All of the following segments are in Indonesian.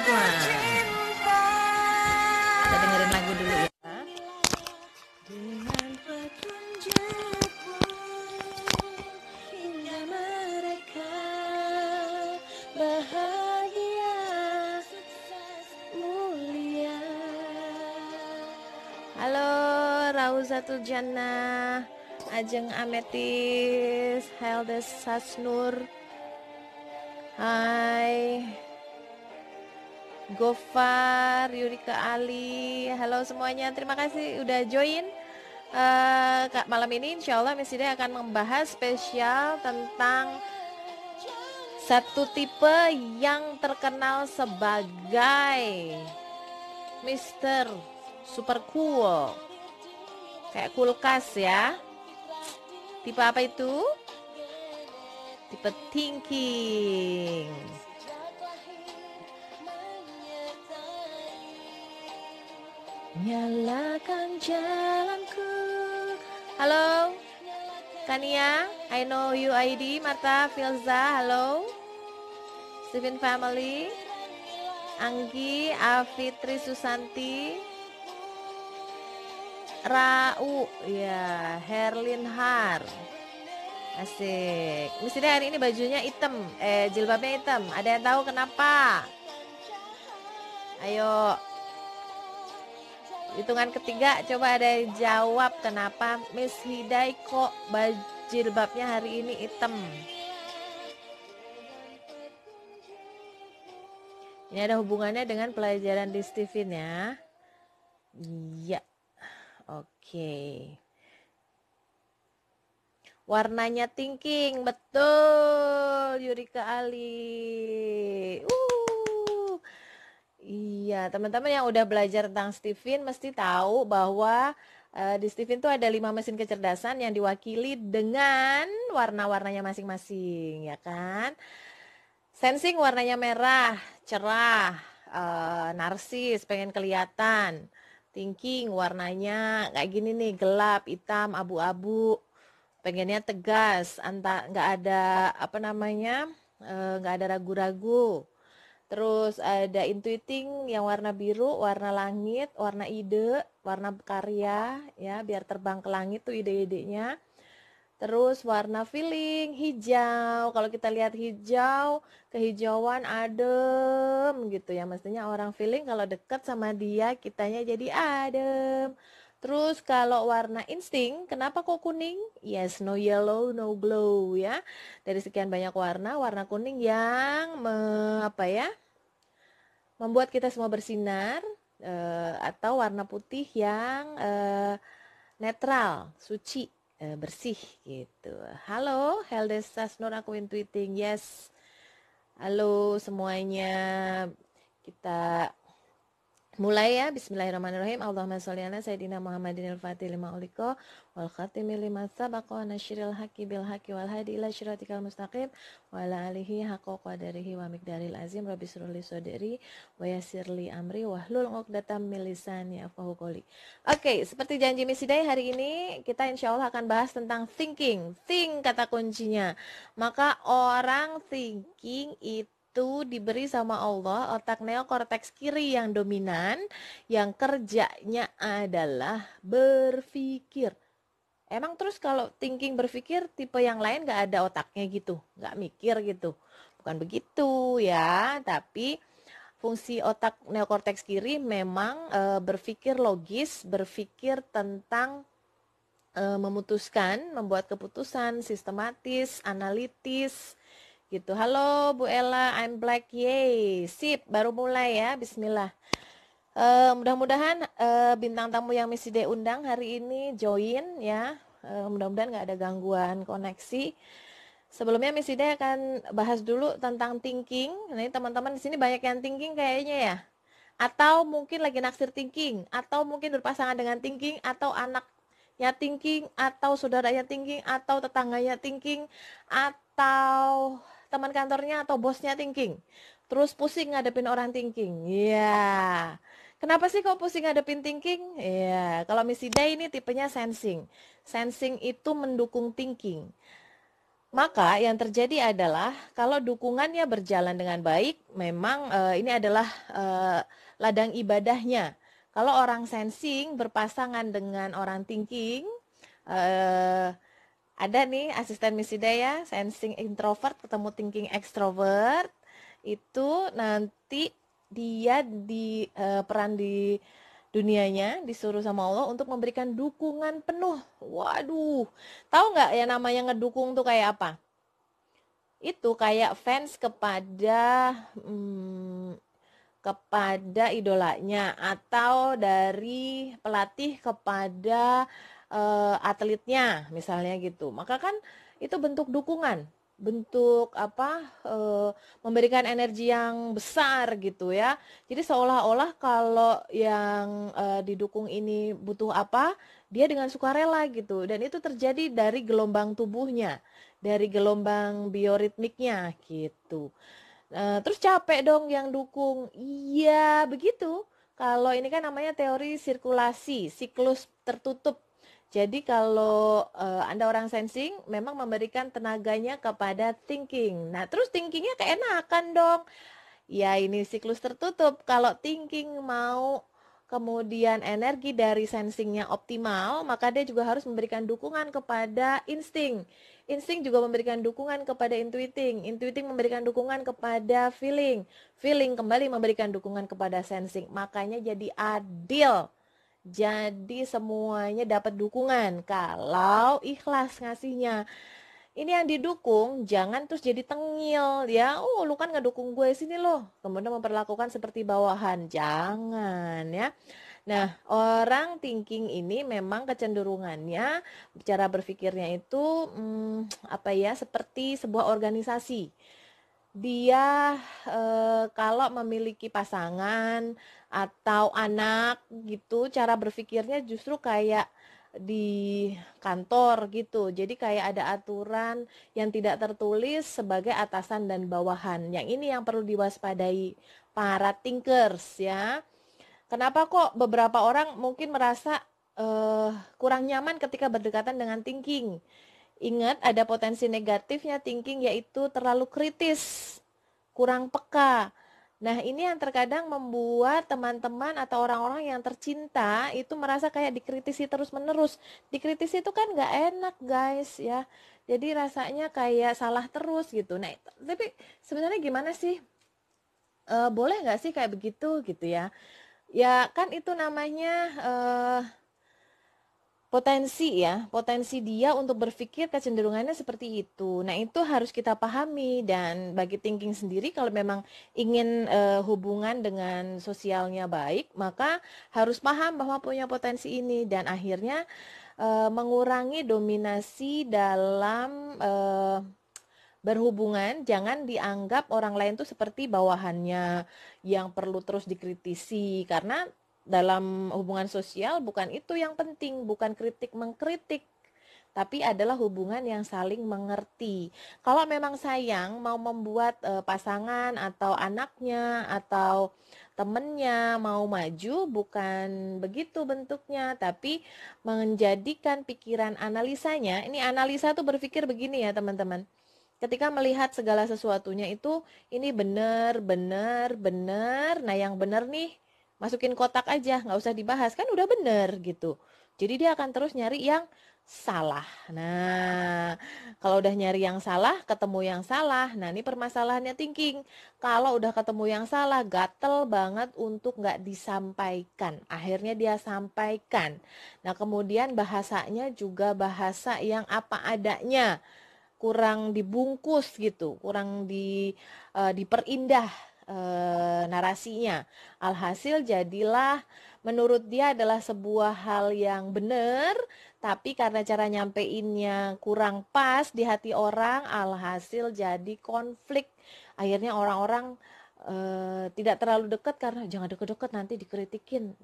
Wah, kita dengerin lagu dulu ya. Dengan petunjukmu hingga mereka bahagia mulia. Halo Rauzatul Jannah, Ajeng Ametis, Heldes Sasnur, hai Gofar, Yurika Ali, halo semuanya, terima kasih udah join. Malam ini insya Allah Miss Hidayah akan membahas spesial tentang satu tipe yang terkenal sebagai Mister Super Cool, kayak kulkas ya. Tipe apa itu? Tipe thinking. Nyalakan jalanku. Halo Kania, I know you ID, Marta, Filza, halo Steven Family, Anggi, Afitri Susanti, Rau, ya, Herlin Har. Asik. Mestinya hari ini bajunya hitam, jilbabnya hitam. Ada yang tahu kenapa? Ayo. Hitungan ketiga coba ada yang jawab kenapa Miss Hidayah kok jilbabnya hari ini hitam. Ini ada hubungannya dengan pelajaran di Steven ya. Iya. Oke. Warnanya thinking, betul Yurika Ali. Iya, teman-teman yang udah belajar tentang Steven mesti tahu bahwa di Steven tuh ada 5 mesin kecerdasan yang diwakili dengan warna-warnanya masing-masing, ya kan? Sensing warnanya merah, cerah, narsis, pengen kelihatan. Thinking warnanya kayak gini nih, gelap, hitam, abu-abu. Pengennya tegas, nggak ada apa namanya, nggak ada ragu-ragu. Terus ada intuiting yang warna biru, warna langit, warna ide, warna karya, ya biar terbang ke langit tuh ide-idenya. Terus warna feeling hijau, kalau kita lihat hijau, kehijauan adem gitu ya. Mestinya orang feeling kalau deket sama dia kitanya jadi adem. Terus kalau warna insting, kenapa kok kuning? Yes, no yellow, no glow ya. Dari sekian banyak warna, warna kuning yang membuat kita semua bersinar, atau warna putih yang netral, suci, bersih gitu. Halo, Heldes Sasnur, aku intuiting. Yes. Halo semuanya. Kita mulai ya. Bismillahirrahmanirrahim. Allahumma sholli ala sayyidina Muhammadin al-fatih lima uliko wal khatimi lima sabaqa nasyiril haqqi bil haqqi wal hadi ila syiratikal mustaqim wa ala alihi haqqa qadarihi wa miqdaril azim. Rabbi shrahli sadri wa yassirli amri wahlul 'uqdatam min lisani yafqahu qawli. Oke, seperti janji Miss Hidayah, hari ini kita insya Allah akan bahas tentang thinking. Think kata kuncinya. Maka orang thinking itu diberi sama Allah otak neokorteks kiri yang dominan, yang kerjanya adalah berpikir. Emang terus kalau thinking berpikir, tipe yang lain gak ada otaknya gitu, gak mikir gitu? Bukan begitu ya, tapi fungsi otak neokorteks kiri memang berpikir logis, berpikir tentang memutuskan, membuat keputusan sistematis, analitis gitu. Halo Bu Ella, I'm Black, yay, sip, baru mulai ya, bismillah. Mudah-mudahan bintang tamu yang Miss Hidayah undang hari ini join ya. Mudah-mudahan nggak ada gangguan koneksi. Sebelumnya Miss Hidayah akan bahas dulu tentang thinking. Nah, teman-teman di sini banyak yang thinking kayaknya ya. Atau mungkin lagi naksir thinking, atau mungkin berpasangan dengan thinking, atau anaknya thinking, atau saudaranya thinking, atau tetangganya thinking, atau teman kantornya atau bosnya thinking. Terus pusing ngadepin orang thinking. Ya. Kenapa sih kok pusing ngadepin thinking? Ya, kalau Miss Hidayah ini tipenya sensing. Sensing itu mendukung thinking. Maka yang terjadi adalah kalau dukungannya berjalan dengan baik, memang ini adalah ladang ibadahnya. Kalau orang sensing berpasangan dengan orang thinking, eh, ada nih asisten Miss Hidayah, sensing introvert ketemu thinking extrovert, itu nanti dia di peran di dunianya disuruh sama Allah untuk memberikan dukungan penuh. Waduh, tahu nggak ya namanya ngedukung tuh kayak apa? Itu kayak fans hmm, kepada idolanya atau dari pelatih kepada atletnya misalnya gitu. Maka kan itu bentuk dukungan, bentuk apa memberikan energi yang besar gitu ya. Jadi seolah-olah kalau yang didukung ini butuh apa, dia dengan sukarela gitu. Dan itu terjadi dari gelombang tubuhnya, dari gelombang bioritmiknya gitu. Terus capek dong yang dukung. Iya, begitu. Kalau ini kan namanya teori sirkulasi, siklus tertutup. Jadi kalau Anda orang sensing memang memberikan tenaganya kepada thinking. Nah, terus thinkingnya keenakan dong. Ya ini siklus tertutup. Kalau thinking mau kemudian energi dari sensingnya optimal, maka dia juga harus memberikan dukungan kepada insting. Insting juga memberikan dukungan kepada intuiting. Intuiting memberikan dukungan kepada feeling. Feeling kembali memberikan dukungan kepada sensing. Makanya jadi adil. Jadi semuanya dapat dukungan kalau ikhlas ngasihnya. Ini yang didukung jangan terus jadi tengil ya. Oh, lu kan ngedukung gue sini loh. Kemudian memperlakukan seperti bawahan. Jangan ya. Nah, orang thinking ini memang kecenderungannya cara berpikirnya itu apa ya seperti sebuah organisasi. Dia kalau memiliki pasangan atau anak gitu, cara berpikirnya justru kayak di kantor gitu. Jadi kayak ada aturan yang tidak tertulis sebagai atasan dan bawahan. Yang ini yang perlu diwaspadai para thinkers ya. Kenapa kok beberapa orang mungkin merasa kurang nyaman ketika berdekatan dengan thinking? Ingat ada potensi negatifnya thinking yaitu terlalu kritis, kurang peka. Nah, ini yang terkadang membuat teman-teman atau orang-orang yang tercinta itu merasa kayak dikritisi terus-menerus. Dikritisi itu kan nggak enak, guys, ya. Jadi rasanya kayak salah terus gitu. Nah, tapi sebenarnya gimana sih? Boleh nggak sih kayak begitu gitu ya? Ya kan itu namanya potensi ya, potensi dia untuk berpikir kecenderungannya seperti itu. Nah, itu harus kita pahami dan bagi thinking sendiri kalau memang ingin hubungan dengan sosialnya baik, maka harus paham bahwa punya potensi ini dan akhirnya mengurangi dominasi dalam berhubungan. Jangan dianggap orang lain tuh seperti bawahannya yang perlu terus dikritisi karena dalam hubungan sosial bukan itu yang penting, bukan kritik mengkritik, tapi adalah hubungan yang saling mengerti. Kalau memang sayang mau membuat pasangan atau anaknya atau temennya mau maju, bukan begitu bentuknya, tapi menjadikan pikiran analisanya. Ini analisa tuh berpikir begini ya teman-teman. Ketika melihat segala sesuatunya itu ini benar, benar, benar. Nah yang benar nih masukin kotak aja, nggak usah dibahas kan udah benar gitu. Jadi dia akan terus nyari yang salah. Nah, kalau udah nyari yang salah, ketemu yang salah. Nah, ini permasalahannya thinking. Kalau udah ketemu yang salah, gatel banget untuk nggak disampaikan. Akhirnya dia sampaikan. Nah, kemudian bahasanya juga bahasa yang apa adanya, kurang dibungkus gitu, kurang diperindah narasinya. Alhasil jadilah menurut dia adalah sebuah hal yang benar, tapi karena cara nyampeinnya kurang pas di hati orang, alhasil jadi konflik. Akhirnya orang-orang tidak terlalu dekat karena jangan deket-deket nanti dikritikin,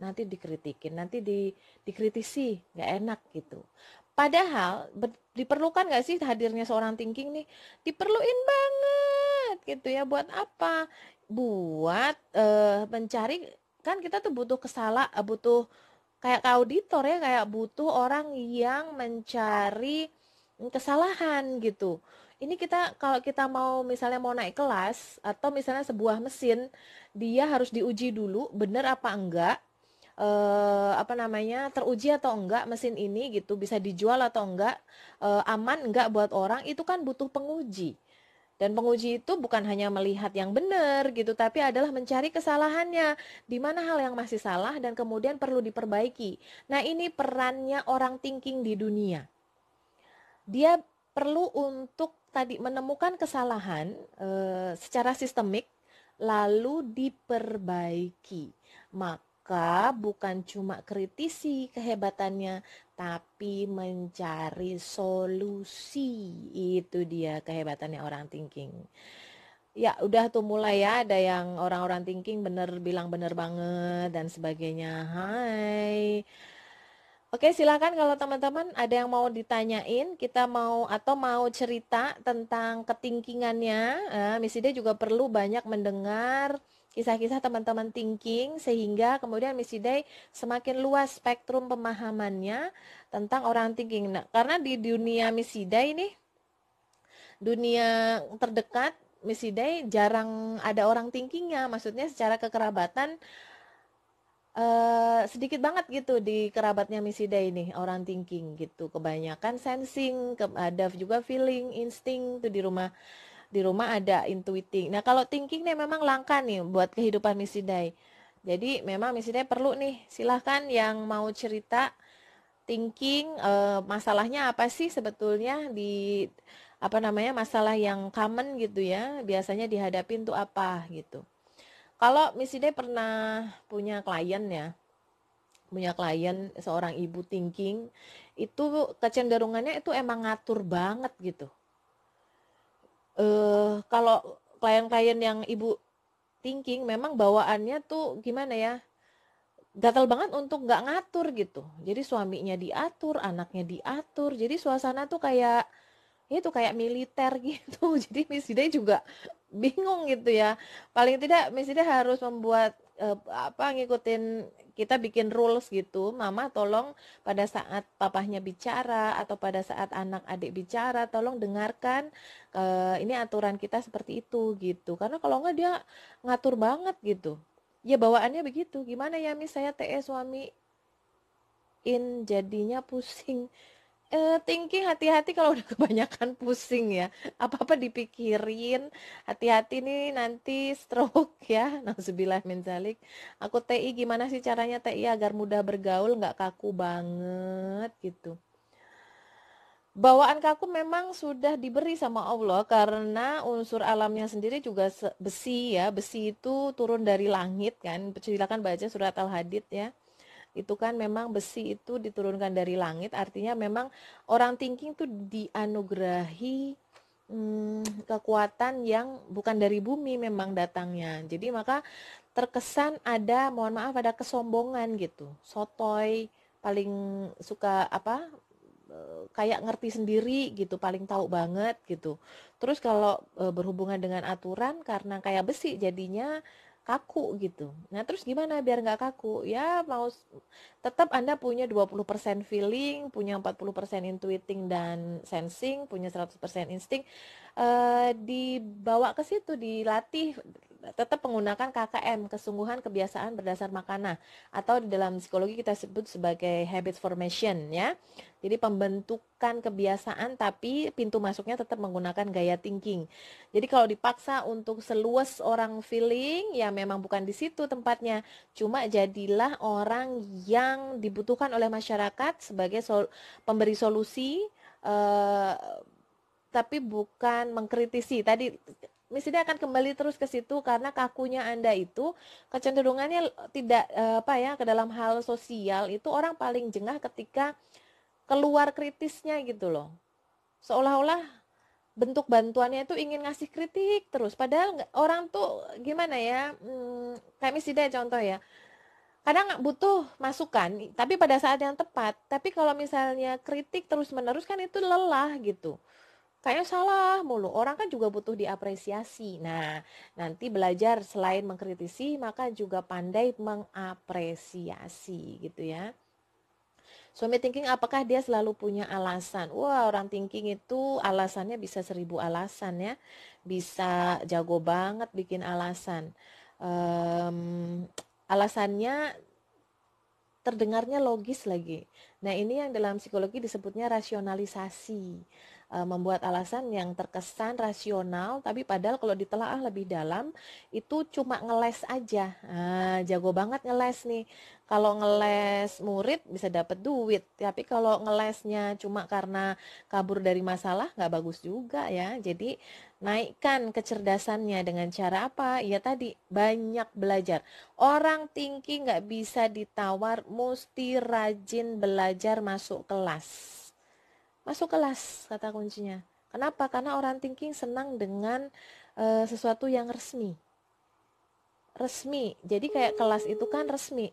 dikritisi, nggak enak gitu. Padahal diperlukan nggak sih hadirnya seorang thinking nih? Diperluin banget gitu ya. Buat apa? Buat mencari, kan kita tuh butuh butuh kayak auditor ya, kayak butuh orang yang mencari kesalahan gitu. ini kita kalau kita mau misalnya mau naik kelas atau misalnya sebuah mesin, dia harus diuji dulu bener apa enggak, apa namanya, teruji atau enggak mesin ini gitu, bisa dijual atau enggak, aman enggak buat orang, itu kan butuh penguji. Dan penguji itu bukan hanya melihat yang benar gitu, tapi adalah mencari kesalahannya, di mana hal yang masih salah dan kemudian perlu diperbaiki. Nah, ini perannya orang thinking di dunia. Dia perlu untuk tadi menemukan kesalahan secara sistemik lalu diperbaiki. Maka bukan cuma kritisi kehebatannya, tapi mencari solusi. Itu dia kehebatannya orang thinking. Ya udah tuh mulai ya, ada yang orang-orang thinking bener bilang bener banget dan sebagainya. Hai. Oke, silakan kalau teman-teman ada yang mau ditanyain, kita mau atau mau cerita tentang ketingkingannya. Miss Ida juga perlu banyak mendengar kisah-kisah teman-teman thinking sehingga kemudian Miss Ida semakin luas spektrum pemahamannya tentang orang thinking. Nah, karena di dunia Miss Ida ini, dunia terdekat Miss Ida jarang ada orang thinkingnya, maksudnya secara kekerabatan sedikit banget gitu di kerabatnya Misida ini orang thinking gitu, kebanyakan sensing, ada juga feeling, insting tuh di rumah ada intuiting. Nah kalau thinking nih memang langka nih buat kehidupan Misida. Jadi memang Misida perlu nih, silahkan yang mau cerita thinking, masalahnya apa sih sebetulnya di apa namanya masalah yang common gitu ya, biasanya dihadapin tuh apa gitu. Kalau Misida pernah punya klien seorang ibu thinking, itu kecenderungannya itu emang ngatur banget gitu. Kalau klien-klien yang ibu thinking memang bawaannya tuh gimana ya, gatal banget untuk nggak ngatur gitu. Jadi suaminya diatur, anaknya diatur, jadi suasana tuh kayak itu kayak militer gitu. Jadi Miss Ida juga bingung gitu ya. Paling tidak Miss Ida harus membuat ngikutin, kita bikin rules gitu. Mama tolong pada saat papahnya bicara atau pada saat anak adik bicara tolong dengarkan, ini aturan kita seperti itu gitu. Karena kalau nggak dia ngatur banget gitu. Ya bawaannya begitu. Gimana ya Miss, saya TE suami jadinya pusing. Thinking hati-hati kalau udah kebanyakan pusing ya, apa-apa dipikirin, hati-hati nih nanti stroke ya, nauzubillah min dzalik. Aku TI, gimana sih caranya TI agar mudah bergaul, nggak kaku banget gitu. Bawaan kaku memang sudah diberi sama Allah karena unsur alamnya sendiri juga besi ya, besi itu turun dari langit kan, silakan baca surat Al-Hadid ya. Itu kan memang besi itu diturunkan dari langit, artinya memang orang thinking tuh dianugerahi kekuatan yang bukan dari bumi memang datangnya. Jadi maka terkesan ada, mohon maaf, ada kesombongan gitu, sotoy, paling suka apa, kayak ngerti sendiri gitu, paling tahu banget gitu. Terus kalau berhubungan dengan aturan, karena kayak besi jadinya kaku gitu. Nah terus gimana biar nggak kaku? Ya mau tetap Anda punya 20% feeling, punya 40% intuiting dan sensing, punya 100% insting, dibawa ke situ, dilatih, tetap menggunakan KKM, kesungguhan kebiasaan berdasar makana, atau di dalam psikologi kita sebut sebagai habit formation ya. Jadi pembentukan kebiasaan tapi pintu masuknya tetap menggunakan gaya thinking. Jadi kalau dipaksa untuk seluas orang feeling, ya memang bukan di situ tempatnya. Cuma jadilah orang yang dibutuhkan oleh masyarakat sebagai pemberi solusi, eh, tapi bukan mengkritisi. Tadi misalnya akan kembali terus ke situ karena kakunya Anda itu kecenderungannya tidak ke dalam hal sosial itu orang paling jengah ketika keluar kritisnya gitu loh. Seolah-olah bentuk bantuannya itu ingin ngasih kritik terus. Padahal orang tuh gimana ya, kayak misalnya contoh ya, kadang nggak butuh masukan, tapi pada saat yang tepat. Tapi kalau misalnya kritik terus-menerus kan itu lelah gitu. Kayaknya salah mulu. Orang kan juga butuh diapresiasi. Nah, nanti belajar selain mengkritisi, maka juga pandai mengapresiasi gitu ya. Suami thinking apakah dia selalu punya alasan? Wah, orang thinking itu alasannya bisa 1000 alasan ya. Bisa jago banget bikin alasan. Alasannya terdengarnya logis lagi. Nah, ini yang dalam psikologi disebutnya rasionalisasi. Membuat alasan yang terkesan rasional, tapi padahal kalau ditelaah lebih dalam, itu cuma ngeles aja. Jago banget ngeles nih. Kalau ngeles murid bisa dapat duit, tapi kalau ngelesnya cuma karena kabur dari masalah, nggak bagus juga ya. Jadi, naikkan kecerdasannya dengan cara apa? Ya tadi, banyak belajar. Orang thinking nggak bisa ditawar, mesti rajin belajar masuk kelas. Masuk kelas kata kuncinya. Kenapa? Karena orang thinking senang dengan sesuatu yang resmi. Resmi. Jadi kayak kelas itu kan resmi.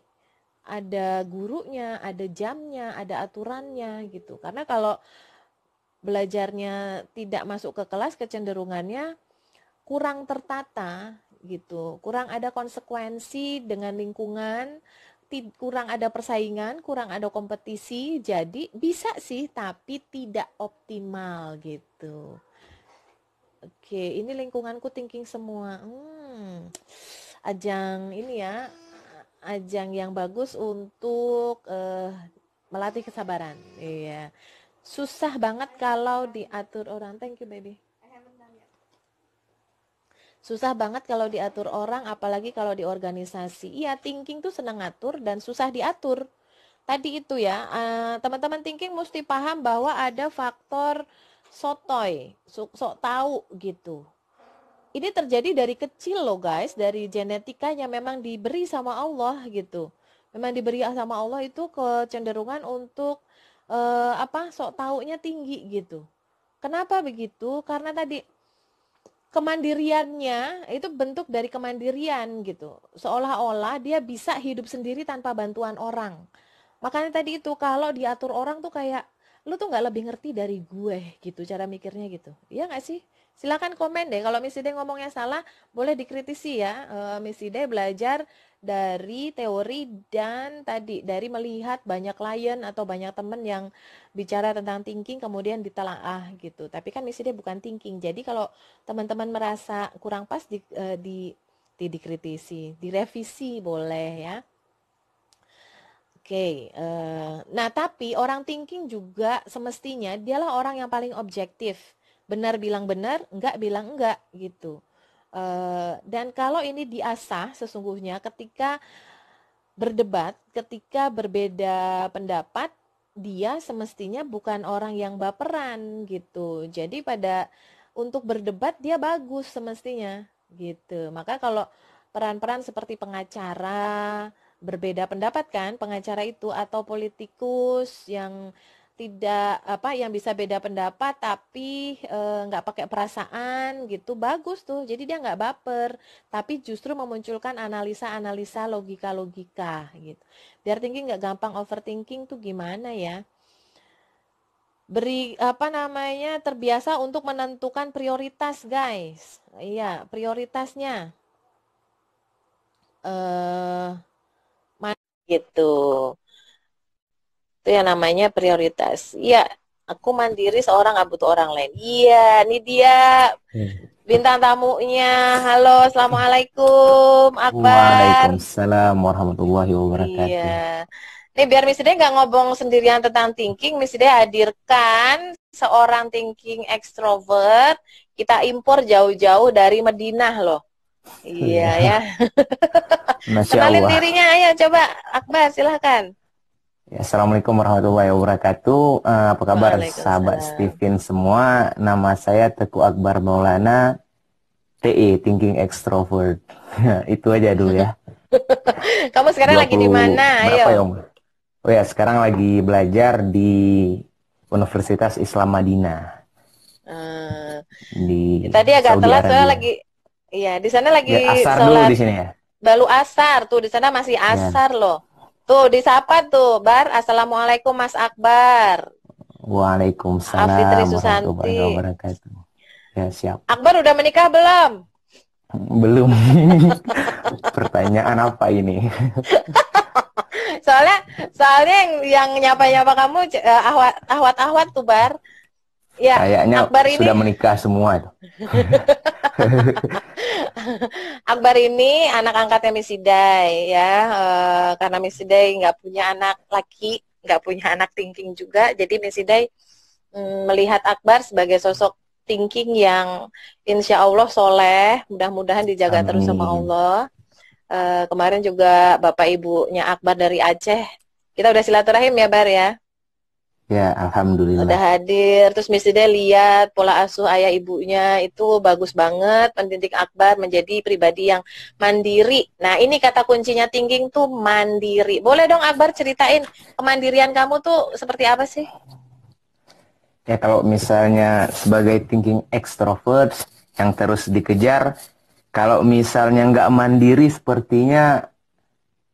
Ada gurunya, ada jamnya, ada aturannya gitu. Karena kalau belajarnya tidak masuk ke kelas, kecenderungannya kurang tertata gitu, kurang ada konsekuensi dengan lingkungan, kurang ada persaingan, kurang ada kompetisi, jadi bisa sih tapi tidak optimal gitu. Oke, ini lingkunganku thinking semua. Ajang ini ya, ajang yang bagus untuk melatih kesabaran. Iya. Susah banget kalau diatur orang. Thank you baby. Susah banget kalau diatur orang, apalagi kalau di organisasi. Iya, thinking tuh senang ngatur dan susah diatur. Tadi itu ya, teman-teman thinking mesti paham bahwa ada faktor sotoy, sok tahu gitu. Ini terjadi dari kecil loh guys, dari genetikanya memang diberi sama Allah gitu. Memang diberi sama Allah itu kecenderungan untuk sok taunya tinggi gitu. Kenapa begitu? Karena tadi kemandiriannya itu bentuk dari kemandirian gitu. Seolah-olah dia bisa hidup sendiri tanpa bantuan orang. Makanya tadi itu kalau diatur orang tuh kayak lu tuh nggak lebih ngerti dari gue gitu cara mikirnya gitu. Iya nggak sih? Silakan komen deh kalau Miss Ide ngomongnya salah, boleh dikritisi ya. Miss Ide belajar dari teori dan tadi dari melihat banyak klien atau banyak temen yang bicara tentang thinking kemudian ditelaah gitu. Tapi kan Miss Ide bukan thinking. Jadi kalau teman-teman merasa kurang pas dikritisi, direvisi boleh ya. Oke, nah tapi orang thinking juga semestinya dialah orang yang paling objektif. Benar bilang benar, enggak bilang enggak gitu. Dan kalau ini diasah sesungguhnya ketika berdebat, ketika berbeda pendapat, dia semestinya bukan orang yang baperan gitu. Jadi untuk berdebat dia bagus semestinya gitu. Maka kalau peran-peran seperti pengacara, berbeda pendapat kan pengacara itu, atau politikus yang tidak yang bisa beda pendapat tapi nggak pakai perasaan gitu, bagus tuh. Jadi dia nggak baper tapi justru memunculkan analisa-analisa logika-logika gitu. Biar thinking nggak gampang overthinking tuh gimana ya? Beri terbiasa untuk menentukan prioritas guys. Iya, prioritasnya mana gitu. Itu yang namanya prioritas. Iya, aku mandiri seorang nggak butuh orang lain. Iya, ini dia bintang tamunya. Halo, assalamualaikum, Akbar. Waalaikumsalam warahmatullahi wabarakatuh. Iya. Nih biar Miss Ide nggak ngomong sendirian tentang thinking, Miss Ide hadirkan seorang thinking extrovert. Kita impor jauh-jauh dari Madinah loh. Iya ya. Masya Kenalin Allah. dirinya, ayo coba Akbar, silahkan. Ya, Assalamualaikum warahmatullahi wabarakatuh. Apa kabar sahabat Waalaikumsalam. Stephen semua? Nama saya Teguh Akbar Maulana, TE, Thinking Extrovert. Itu aja dulu ya. Kamu sekarang lagi di 20 mana? berapa ya Ayo. Om? Oh ya, sekarang lagi belajar di Universitas Islam Madinah Eh, di tadi agak Saudi telat soalnya Arabia. lagi, iya di sana lagi Ya, asar dulu sholat di sini ya. balu asar tuh, di sana masih Ya. asar loh. Tuh disapa tuh, Bar. Assalamualaikum Mas Akbar. Afitri Waalaikumsalam warahmatullahi Susanti. wabarakatuh. Ya, siap. Akbar udah menikah belum? Belum. Pertanyaan apa ini? Soalnya soalnya yang nyapa-nyapa kamu ahwat-ahwat tuh Bar. Ya, Kayaknya Akbar sudah ini menikah semua itu. Akbar ini anak angkatnya Misidai ya, karena Misidai nggak punya anak laki, nggak punya anak thinking juga, jadi Misidai melihat Akbar sebagai sosok thinking yang insya Allah soleh, mudah-mudahan dijaga terus sama Amin. Allah. Kemarin juga bapak ibunya Akbar dari Aceh, kita udah silaturahim ya Bar ya. Ya, Udah alhamdulillah. hadir, terus Miss Dede lihat pola asuh ayah ibunya itu bagus banget, mendidik Akbar menjadi pribadi yang mandiri. Nah ini kata kuncinya thinking tuh mandiri. Boleh dong Akbar ceritain kemandirian kamu tuh seperti apa sih? Ya kalau misalnya sebagai thinking extrovert yang terus dikejar, kalau misalnya nggak mandiri sepertinya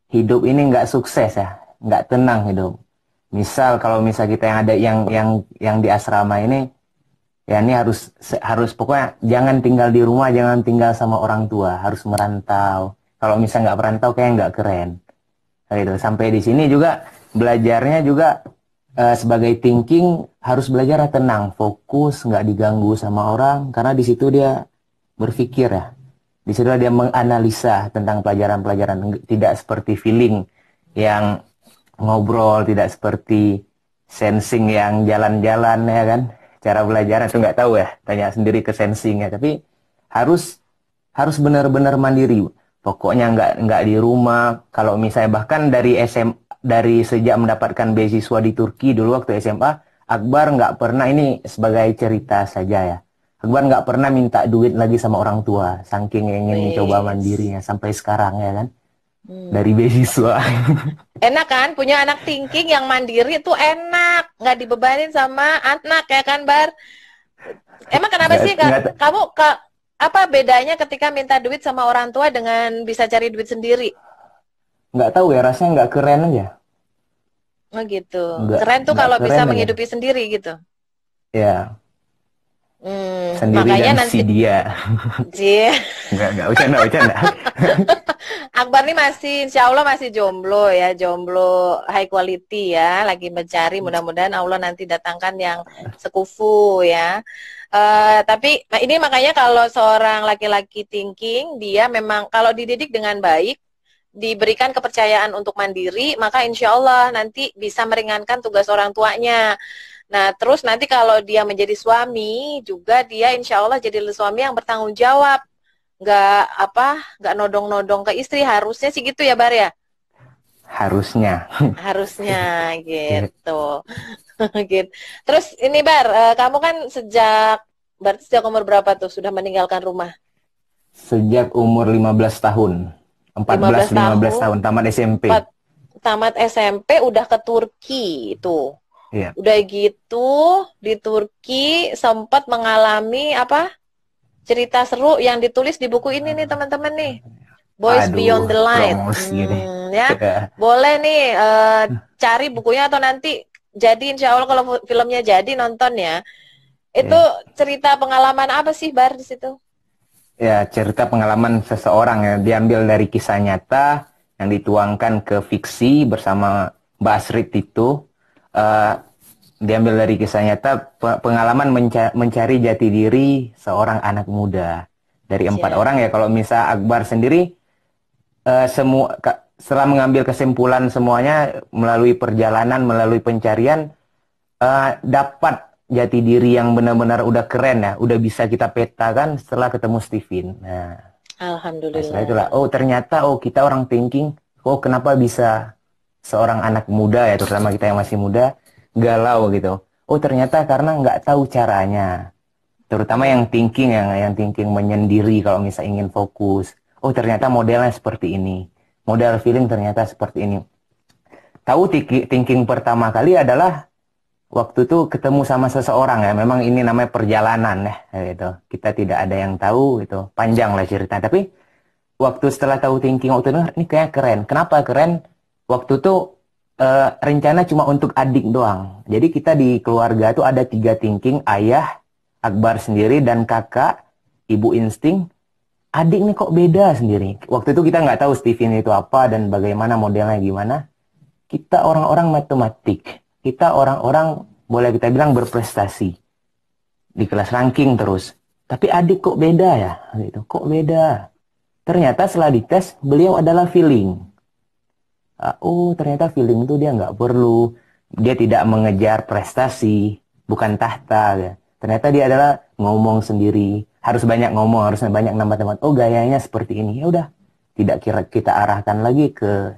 hidup ini nggak sukses ya, nggak tenang hidup. Misal kalau misal kita yang ada yang di asrama ini, ya ini harus pokoknya jangan tinggal di rumah, jangan tinggal sama orang tua, harus merantau. Kalau misal nggak merantau kayak nggak keren. Kayak gitu. Sampai di sini juga belajarnya juga sebagai thinking harus belajar tenang, fokus, nggak diganggu sama orang, karena di situ dia berpikir ya. Di situ dia menganalisa tentang pelajaran-pelajaran, tidak seperti feeling yang ngobrol, tidak seperti sensing yang jalan-jalan ya kan. Cara belajar itu nggak tahu ya, tanya sendiri ke sensing ya. Tapi harus harus benar-benar mandiri. Pokoknya nggak di rumah. Kalau misalnya bahkan dari sejak mendapatkan beasiswa di Turki dulu waktu SMA, Akbar nggak pernah, ini sebagai cerita saja ya. Akbar nggak pernah minta duit lagi sama orang tua, saking ingin coba Wes. mandirinya sampai sekarang ya kan. Dari Hmm. beasiswa. Enak kan punya anak thinking yang mandiri tuh enak, nggak dibebanin sama anak ya kan Bar? Emang kenapa nggak sih nggak kamu apa bedanya ketika minta duit sama orang tua dengan bisa cari duit sendiri? nggak tahu ya, rasanya nggak keren aja. Oh gitu. nggak Keren tuh nggak kalau bisa keren aja menghidupi sendiri gitu. ya, sendiri Makanya dan si nanti dia. Cie, Nggak bercanda bercanda. Akbar nih masih insya Allah masih jomblo ya, jomblo high quality ya, lagi mencari mudah-mudahan Allah nanti datangkan yang sekufu ya. Tapi nah ini makanya kalau seorang laki-laki thinking dia memang kalau dididik dengan baik diberikan kepercayaan untuk mandiri, maka insya Allah nanti bisa meringankan tugas orang tuanya. Nah, terus nanti kalau dia menjadi suami, juga dia insya Allah jadi suami yang bertanggung jawab. Nggak nodong-nodong ke istri, harusnya sih gitu ya, Bar ya? Harusnya. Harusnya Ya, gitu. Gitu. Terus ini Bar, kamu kan berarti sejak umur berapa tuh sudah meninggalkan rumah? sejak umur 15 tahun. empat lima belas belas lima belas tahun, tahun tamat SMP. tamat SMP udah ke Turki itu. Iya. Udah gitu di Turki sempat mengalami apa? Cerita seru yang ditulis di buku ini nih teman-teman nih. Boys Aduh, Beyond the Light. promosi nih. Ya, Ya. boleh nih cari bukunya atau nanti jadi insya Allah kalau filmnya jadi nonton ya. Itu Ya. cerita pengalaman apa sih Bar di situ? Ya, cerita pengalaman seseorang ya, diambil dari kisah nyata yang dituangkan ke fiksi bersama Mbak Asrit itu. Eh, Diambil dari kisah nyata pengalaman mencari jati diri seorang anak muda. Dari 4 orang ya, Ya, kalau misal Akbar sendiri setelah mengambil kesimpulan semuanya melalui perjalanan, melalui pencarian, dapat jati diri yang benar-benar udah keren ya, udah bisa kita petakan setelah ketemu Steven. Nah, setelah itulah, Alhamdulillah. oh ternyata oh kita orang thinking, oh kenapa bisa seorang anak muda ya, terutama kita yang masih muda, galau gitu. Oh ternyata karena nggak tahu caranya. Terutama yang Hmm. thinking, yang thinking menyendiri kalau misal ingin fokus. Oh ternyata modelnya seperti ini. Model feeling ternyata seperti ini. Tahu thinking pertama kali adalah waktu itu ketemu sama seseorang ya. Memang ini namanya perjalanan ya, gitu. Kita tidak ada yang tahu gitu. Panjang lah cerita. Tapi waktu setelah tahu thinking waktu itu ini kayak keren. Kenapa keren? Waktu itu rencana cuma untuk adik doang. Jadi kita di keluarga tuh ada 3 thinking, ayah, Akbar sendiri dan kakak, ibu insting. Adik nih kok beda sendiri. Waktu itu kita nggak tahu Steven itu apa dan bagaimana modelnya gimana. kita orang-orang matematik, kita orang-orang boleh kita bilang berprestasi di kelas ranking terus. Tapi adik kok beda ya? Gitu. Kok beda? Ternyata setelah dites, beliau adalah feeling. Oh, ternyata feeling itu dia nggak perlu. Dia tidak mengejar prestasi, bukan tahta. Ya. Ternyata dia adalah ngomong sendiri. Harus banyak ngomong, harus banyak nambah teman. Oh, gayanya seperti ini. Ya udah, tidak kira kita arahkan lagi ke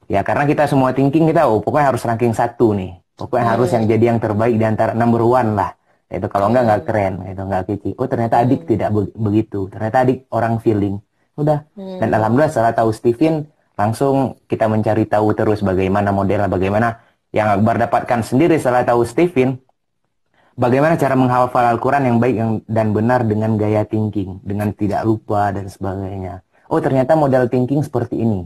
ya karena kita semua thinking kita oh pokoknya harus ranking satu nih. Pokoknya harus yang Hmm. jadi yang terbaik di antara number one lah. Itu kalau nggak Hmm. keren, itu nggak kece. Oh ternyata adik Hmm. tidak begitu. Ternyata adik orang feeling. Udah. Dan Hmm. alhamdulillah setelah tahu Stephen, langsung kita mencari tahu terus bagaimana modelnya, bagaimana yang Akbar dapatkan sendiri setelah tahu Stephen, bagaimana cara menghafal Al-Quran yang baik dan benar dengan gaya thinking, dengan tidak lupa dan sebagainya. Oh ternyata model thinking seperti ini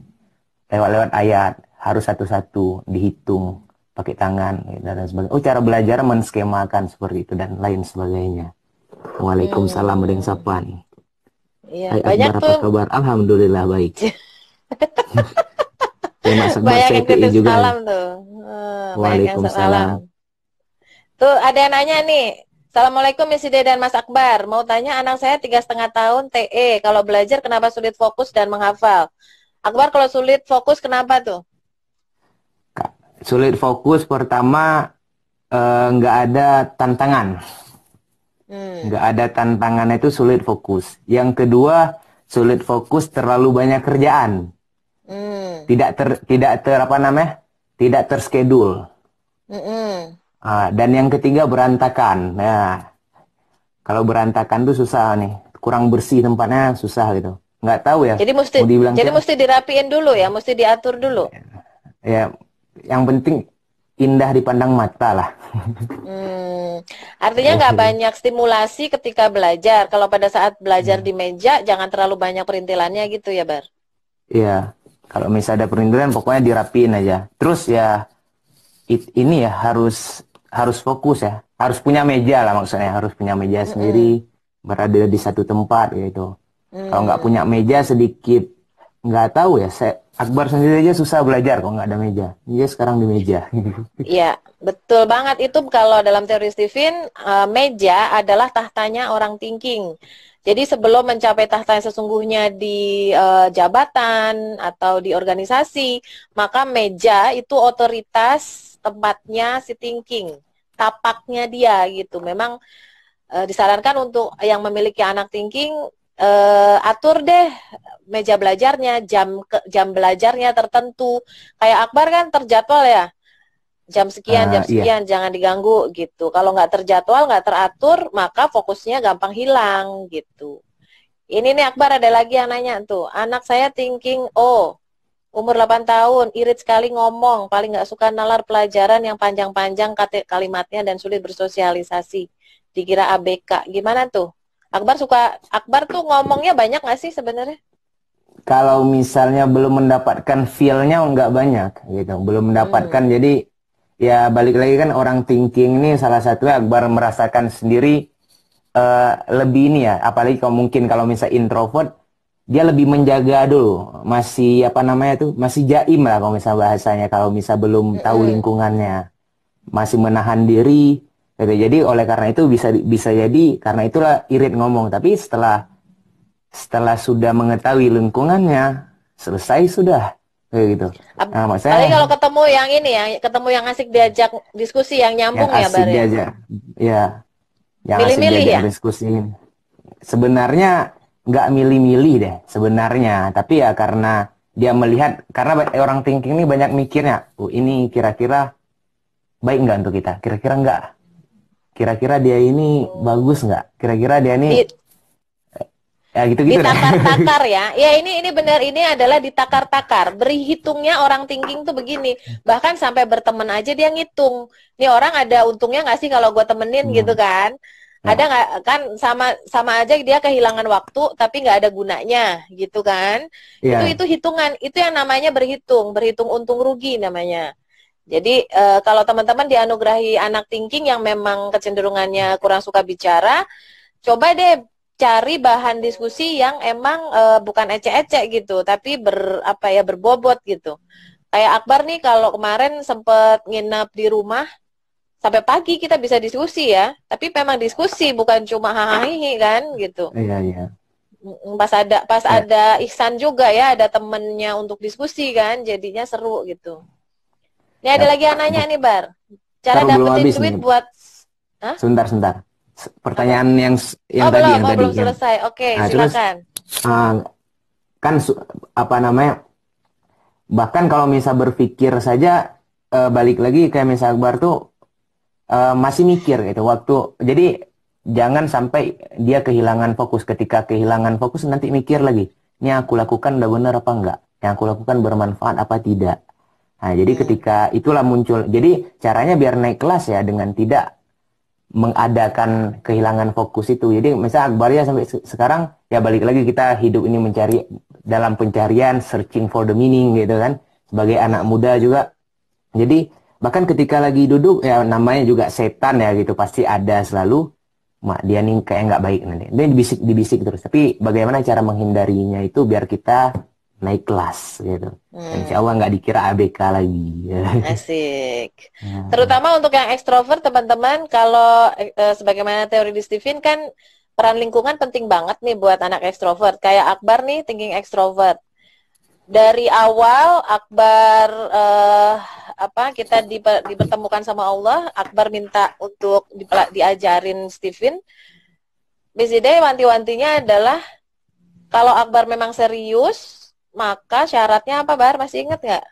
lewat-lewat ayat harus satu-satu dihitung pakai tangan dan sebagainya. Oh cara belajar menskemakan seperti itu dan lain sebagainya. Waalaikumsalam ada yang Hmm. sapa nih. Iya, Hai banyak Akbar apa tuh. kabar? Alhamdulillah baik. Ya Mas Akbar Banyak saya yang TI titip juga nih. salam tuh. Banyak yang Waalaikumsalam. salam. Tuh ada yang nanya nih. Assalamualaikum Miss Ide dan Mas Akbar. Mau tanya anak saya 3,5 tahun TE. Kalau belajar kenapa sulit fokus dan menghafal? Akbar kalau sulit fokus kenapa tuh? Sulit fokus pertama nggak ada tantangan. Hmm. Nggak ada tantangan itu sulit fokus. Yang kedua sulit fokus terlalu banyak kerjaan. Hmm. Tidak ter apa namanya? Tidak terschedule. Hmm. Dan yang ketiga berantakan. Nah, kalau berantakan tuh susah nih. Kurang bersih tempatnya susah gitu. Nggak tahu ya. Jadi mesti Mau dibilang jadi kayak mesti dirapiin dulu ya, mesti diatur dulu. ya yang penting indah dipandang mata lah. Hmm, artinya nggak banyak stimulasi ketika belajar. Kalau pada saat belajar di meja, jangan terlalu banyak perintilannya gitu ya, Bar. Iya. Kalau misalnya ada perintilan pokoknya dirapiin aja. Terus ya ini ya harus fokus ya. Harus punya meja lah maksudnya. Harus punya meja Mm-mm. sendiri berada di satu tempat gitu. Kalau nggak Hmm, punya meja sedikit nggak tahu ya. Akbar sendiri aja susah belajar kalau nggak ada meja. Iya sekarang di meja. ya, betul banget itu kalau dalam teori Stephen, meja adalah tahtanya orang thinking. Jadi sebelum mencapai tahta yang sesungguhnya di jabatan atau di organisasi, maka meja itu otoritas tempatnya si thinking, tapaknya dia gitu. Memang disarankan untuk yang memiliki anak thinking atur deh meja belajarnya, jam belajarnya tertentu. Kayak Akbar kan terjadwal ya, jam Iya. sekian jangan diganggu gitu. Kalau nggak terjadwal, nggak teratur, maka fokusnya gampang hilang gitu. Ini nih Akbar ada lagi yang nanya tuh, anak saya thinking oh umur 8 tahun, irit sekali ngomong, paling nggak suka nalar pelajaran yang panjang-panjang kalimatnya dan sulit bersosialisasi. Dikira ABK. Gimana tuh? Akbar tuh ngomongnya banyak nggak sih sebenarnya? Kalau misalnya belum mendapatkan feel-nya nggak banyak gitu. Belum mendapatkan Hmm. jadi ya balik lagi kan orang thinking ini salah satunya Akbar merasakan sendiri lebih ini ya. Apalagi kalau mungkin kalau misalnya introvert dia lebih menjaga dulu. Masih apa namanya tuh? Masih jaim lah kalau misalnya bahasanya kalau misal belum tahu Mm-mm. lingkungannya. Masih menahan diri gitu. Jadi oleh karena itu bisa bisa jadi karena itulah irit ngomong. Tapi setelah sudah mengetahui lingkungannya, selesai sudah. Kayak gitu. Nah, Apalagi kalau maksudnya ketemu yang ini ya, ketemu yang asik diajak diskusi yang yang nyambung ya asik Bar ya. diajak, ya, yang asik Milih-milih diajak ya. diskusiin. Sebenarnya nggak milih-milih deh, sebenarnya. Tapi ya karena dia melihat, karena orang thinking ini banyak mikirnya, oh ini kira-kira baik nggak untuk kita? Kira-kira nggak? Kira-kira dia ini bagus Hmm. nggak? Kira-kira dia ini, Di ya gitu-gitu deh. ditakar-takar ya. Ya ini benar ini adalah ditakar-takar. Beri hitungnya orang thinking tuh begini. Bahkan sampai berteman aja dia ngitung. Nih orang ada untungnya nggak sih kalau gue temenin gitu Hmm, kan? Ada ya, nggak kan sama sama aja dia kehilangan waktu tapi nggak ada gunanya gitu kan? iya. Itu hitungan. Itu yang namanya berhitung. Berhitung untung rugi namanya. Jadi kalau teman-teman dianugerahi anak thinking yang memang kecenderungannya kurang suka bicara, coba deh cari bahan diskusi yang emang bukan ecek-ecek gitu, tapi apa ya berbobot gitu. kayak Akbar nih kalau kemarin sempet nginep di rumah sampai pagi kita bisa diskusi ya. Tapi memang diskusi bukan cuma hahaha kan gitu. Iya, iya. Pas Ya, ada Ihsan juga ya, ada temennya untuk diskusi kan, jadinya seru gitu. Ini ada ya, lagi yang nanya nih Bar, cara taruh belum dapetin habis nih. duit buat, hah? Sebentar, sebentar. Apa? Pertanyaan yang Oh tadi, belum, yang oh tadi, belum yang selesai. Oke, nah, terus silakan. ah, kan apa namanya? Bahkan kalau misal berpikir saja balik lagi kayak misal Akbar tuh masih mikir gitu waktu. Jadi jangan sampai dia kehilangan fokus. Ketika kehilangan fokus nanti mikir lagi. Ini yang aku lakukan udah benar apa enggak? Yang aku lakukan bermanfaat apa tidak? Nah, jadi Hmm. ketika itulah muncul. Jadi caranya biar naik kelas ya dengan tidak mengadakan kehilangan fokus itu. Jadi misalnya Akbar ya sampai sekarang ya balik lagi kita hidup ini mencari dalam pencarian searching for the meaning gitu kan. Sebagai anak muda juga. Jadi bahkan ketika lagi duduk ya namanya juga setan ya gitu pasti ada selalu mak dia nih kayak nggak baik nanti. Dia dibisik terus. Tapi bagaimana cara menghindarinya itu biar kita naik kelas gitu. Dan insya Hmm. Allah nggak dikira ABK lagi. Asik. Nah, Terutama untuk yang ekstrovert, teman-teman, kalau sebagaimana teori di Stephen kan peran lingkungan penting banget nih buat anak ekstrovert. Kayak Akbar nih, thinking ekstrovert. Dari awal Akbar kita dipertemukan sama Allah, Akbar minta untuk diajarin Stephen. Biside wanti-wantinya adalah kalau Akbar memang serius, maka syaratnya apa Bar? Masih ingat nggak?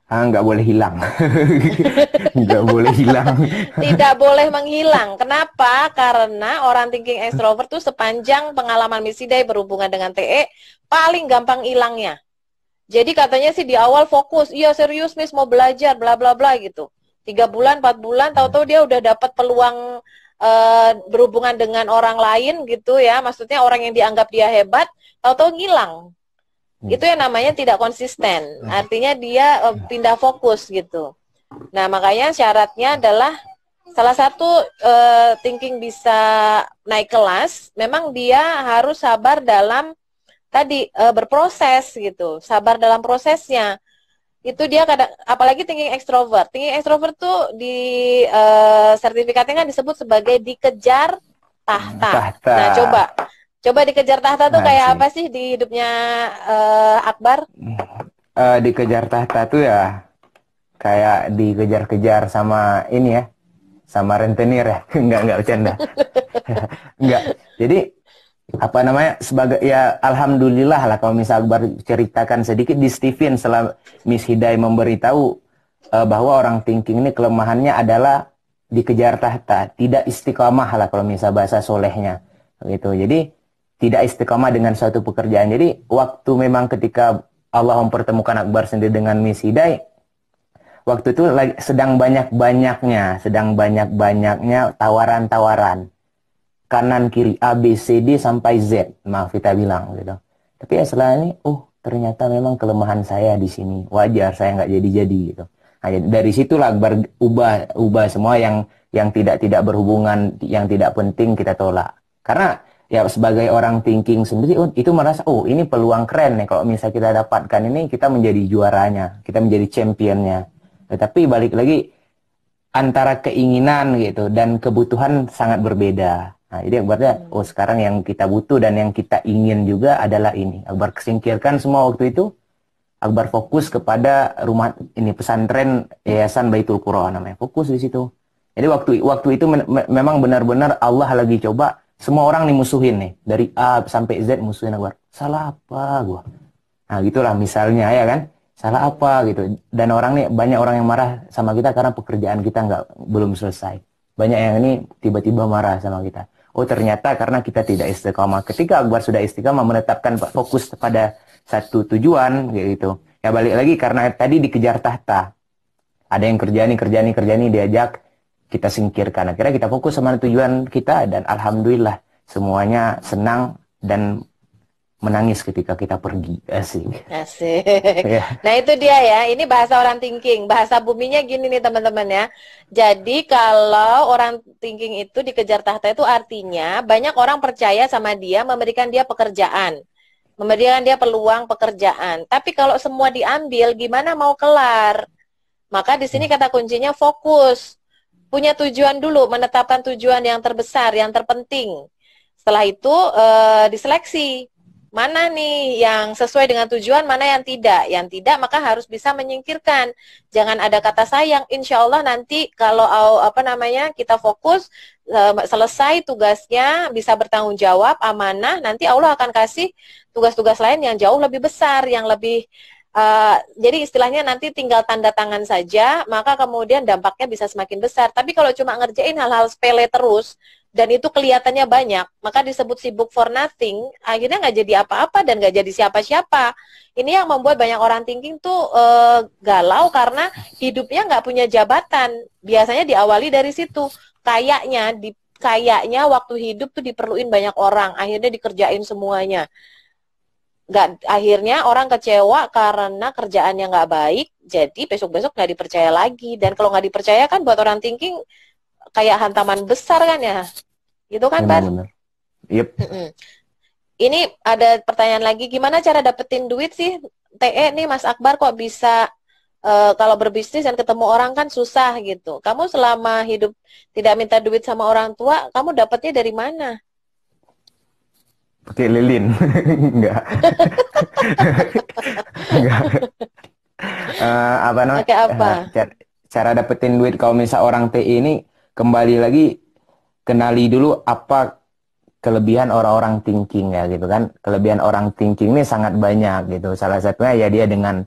nggak boleh hilang. Nggak boleh hilang. Tidak boleh menghilang. Kenapa? Karena orang thinking extrovert tuh sepanjang pengalaman Miss Hidai berhubungan dengan TE, paling gampang hilangnya. Jadi katanya sih di awal fokus, iya serius Miss mau belajar, bla bla bla gitu. 3 bulan, 4 bulan, tahu-tahu dia udah dapat peluang berhubungan dengan orang lain gitu ya. Maksudnya orang yang dianggap dia hebat, tahu-tahu ngilang. Itu yang namanya tidak konsisten. Artinya dia pindah fokus gitu. Nah, makanya syaratnya adalah salah satu thinking bisa naik kelas, memang dia harus sabar dalam tadi berproses gitu, sabar dalam prosesnya. Itu dia kadang, apalagi thinking extrovert. Thinking extrovert tuh di sertifikatnya kan disebut sebagai dikejar tahta. Tahta. Nah, coba dikejar tahta tuh kayak Asik. apa sih di hidupnya Akbar? Dikejar tahta tuh ya kayak dikejar-kejar sama ini ya, sama rentenir ya. Nggak bercanda. Nggak. Jadi apa namanya sebagai ya alhamdulillah lah kalau misal Akbar ceritakan sedikit di Stephen setelah Miss Hidai memberitahu bahwa orang thinking ini kelemahannya adalah dikejar tahta, tidak istiqomah lah kalau misal bahasa solehnya gitu. Jadi tidak istiqomah dengan suatu pekerjaan. Jadi waktu memang ketika Allah mempertemukan Akbar sendiri dengan Miss Hidai, waktu itu lagi sedang banyak-banyaknya tawaran-tawaran kanan kiri A B C D sampai Z, maaf kita bilang gitu. Tapi ya setelah ini ternyata memang kelemahan saya di sini, wajar saya nggak jadi gitu. Nah, dari situlah Akbar ubah semua yang tidak berhubungan, yang tidak penting kita tolak. Karena ya sebagai orang thinking sendiri itu merasa ini peluang keren nih kalau misalnya kita dapatkan ini kita menjadi juaranya, kita menjadi championnya. Tetapi balik lagi antara keinginan gitu dan kebutuhan sangat berbeda. Nah, jadi Akbarnya, sekarang yang kita butuh dan yang kita ingin juga adalah ini. Akbar kesingkirkan semua waktu itu. Akbar fokus kepada rumah ini pesantren Yayasan Baitul Qura namanya. Fokus di situ. Jadi waktu itu memang benar-benar Allah lagi coba semua orang nih musuhin nih dari A sampai Z musuhin Akbar. Salah apa gua? Nah, gitulah misalnya ya kan. Salah apa gitu. Dan banyak orang yang marah sama kita karena pekerjaan kita belum selesai. Banyak yang ini tiba-tiba marah sama kita. Oh, ternyata karena kita tidak istiqomah. Ketika Akbar sudah istiqomah menetapkan fokus pada satu tujuan gitu. Ya balik lagi karena tadi dikejar tahta. Ada yang kerja nih diajak kita singkirkan. Akhirnya kita fokus sama tujuan kita dan alhamdulillah semuanya senang dan menangis ketika kita pergi. Asik. Asik. Ya. Nah itu dia ya, ini bahasa orang thinking. Bahasa buminya gini nih teman-teman ya. Jadi kalau orang thinking itu dikejar tahta itu artinya banyak orang percaya sama dia, memberikan dia pekerjaan. memberikan dia peluang pekerjaan. Tapi kalau semua diambil, gimana mau kelar? Maka di sini kata kuncinya fokus. Punya tujuan dulu, menetapkan tujuan yang terbesar, yang terpenting. Setelah itu diseleksi. Mana nih yang sesuai dengan tujuan, mana yang tidak. Yang tidak, maka harus bisa menyingkirkan. Jangan ada kata sayang. Insya Allah nanti kalau kita fokus, selesai tugasnya, bisa bertanggung jawab, amanah, nanti Allah akan kasih tugas-tugas lain yang jauh lebih besar, yang lebih jadi istilahnya nanti tinggal tanda tangan saja, maka kemudian dampaknya bisa semakin besar. Tapi kalau cuma ngerjain hal-hal sepele terus, dan itu kelihatannya banyak, maka disebut sibuk for nothing, akhirnya nggak jadi apa-apa dan nggak jadi siapa-siapa. Ini yang membuat banyak orang thinking tuh galau karena hidupnya nggak punya jabatan. Biasanya diawali dari situ. Kayaknya waktu hidup tuh diperluin banyak orang, akhirnya dikerjain semuanya. Akhirnya orang kecewa karena kerjaannya nggak baik, jadi besok-besok nggak dipercaya lagi. Dan kalau nggak dipercaya kan buat orang thinking kayak hantaman besar kan ya, gitu kan, Bar? Benar-benar. Yep. Ini ada pertanyaan lagi, gimana cara dapetin duit sih, TE nih Mas Akbar, kok bisa kalau berbisnis dan ketemu orang kan susah gitu. Kamu selama hidup tidak minta duit sama orang tua, kamu dapetnya dari mana? Pakai lilin. Enggak. Enggak. Apa namanya? Pakai apa? Cara dapetin duit kalau misal orang TI ini, kembali lagi kenali dulu apa kelebihan orang-orang thinking ya gitu kan. Kelebihan orang thinking ini sangat banyak gitu. Salah satunya ya dia dengan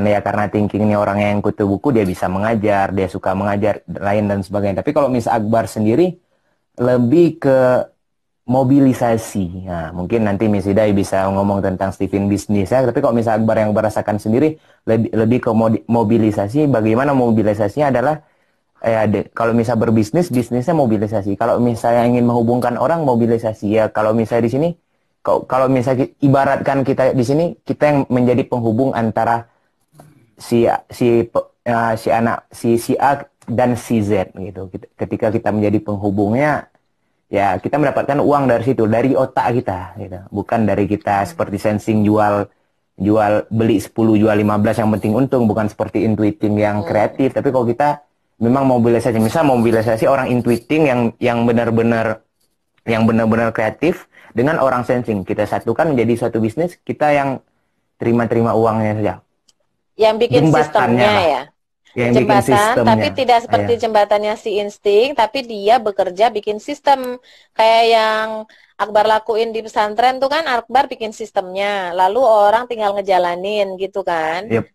ya karena thinking ini orang yang kutu buku, dia bisa mengajar, dia suka mengajar lain dan sebagainya. Tapi kalau misal Akbar sendiri lebih ke mobilisasi. Nah, mungkin nanti Miss Hidai bisa ngomong tentang Steven bisnis ya. Tapi kalau misalnya Akbar yang merasakan sendiri, lebih ke mobilisasi. Bagaimana mobilisasinya adalah kalau misalnya berbisnis, bisnisnya mobilisasi. Kalau misalnya ingin menghubungkan orang, mobilisasi. Ya kalau misalnya di sini, kalau misalnya ibaratkan kita di sini, kita yang menjadi penghubung antara si A dan si Z gitu. Ketika kita menjadi penghubungnya, ya kita mendapatkan uang dari situ, dari otak kita gitu. Bukan dari kita seperti sensing jual beli 10 jual 15 yang penting untung, bukan seperti intuiting yang kreatif. Tapi kalau kita memang mobilisasi, misal mobilisasi orang intuiting yang benar-benar kreatif dengan orang sensing, kita satukan menjadi suatu bisnis, kita yang terima uangnya saja. Yang bikin sistemnya lah. Ya. Yang Jembatan, tapi tidak seperti jembatannya si insting, tapi dia bekerja bikin sistem. Kayak yang Akbar lakuin di pesantren tuh kan, Akbar bikin sistemnya, lalu orang tinggal ngejalanin gitu kan. Yep.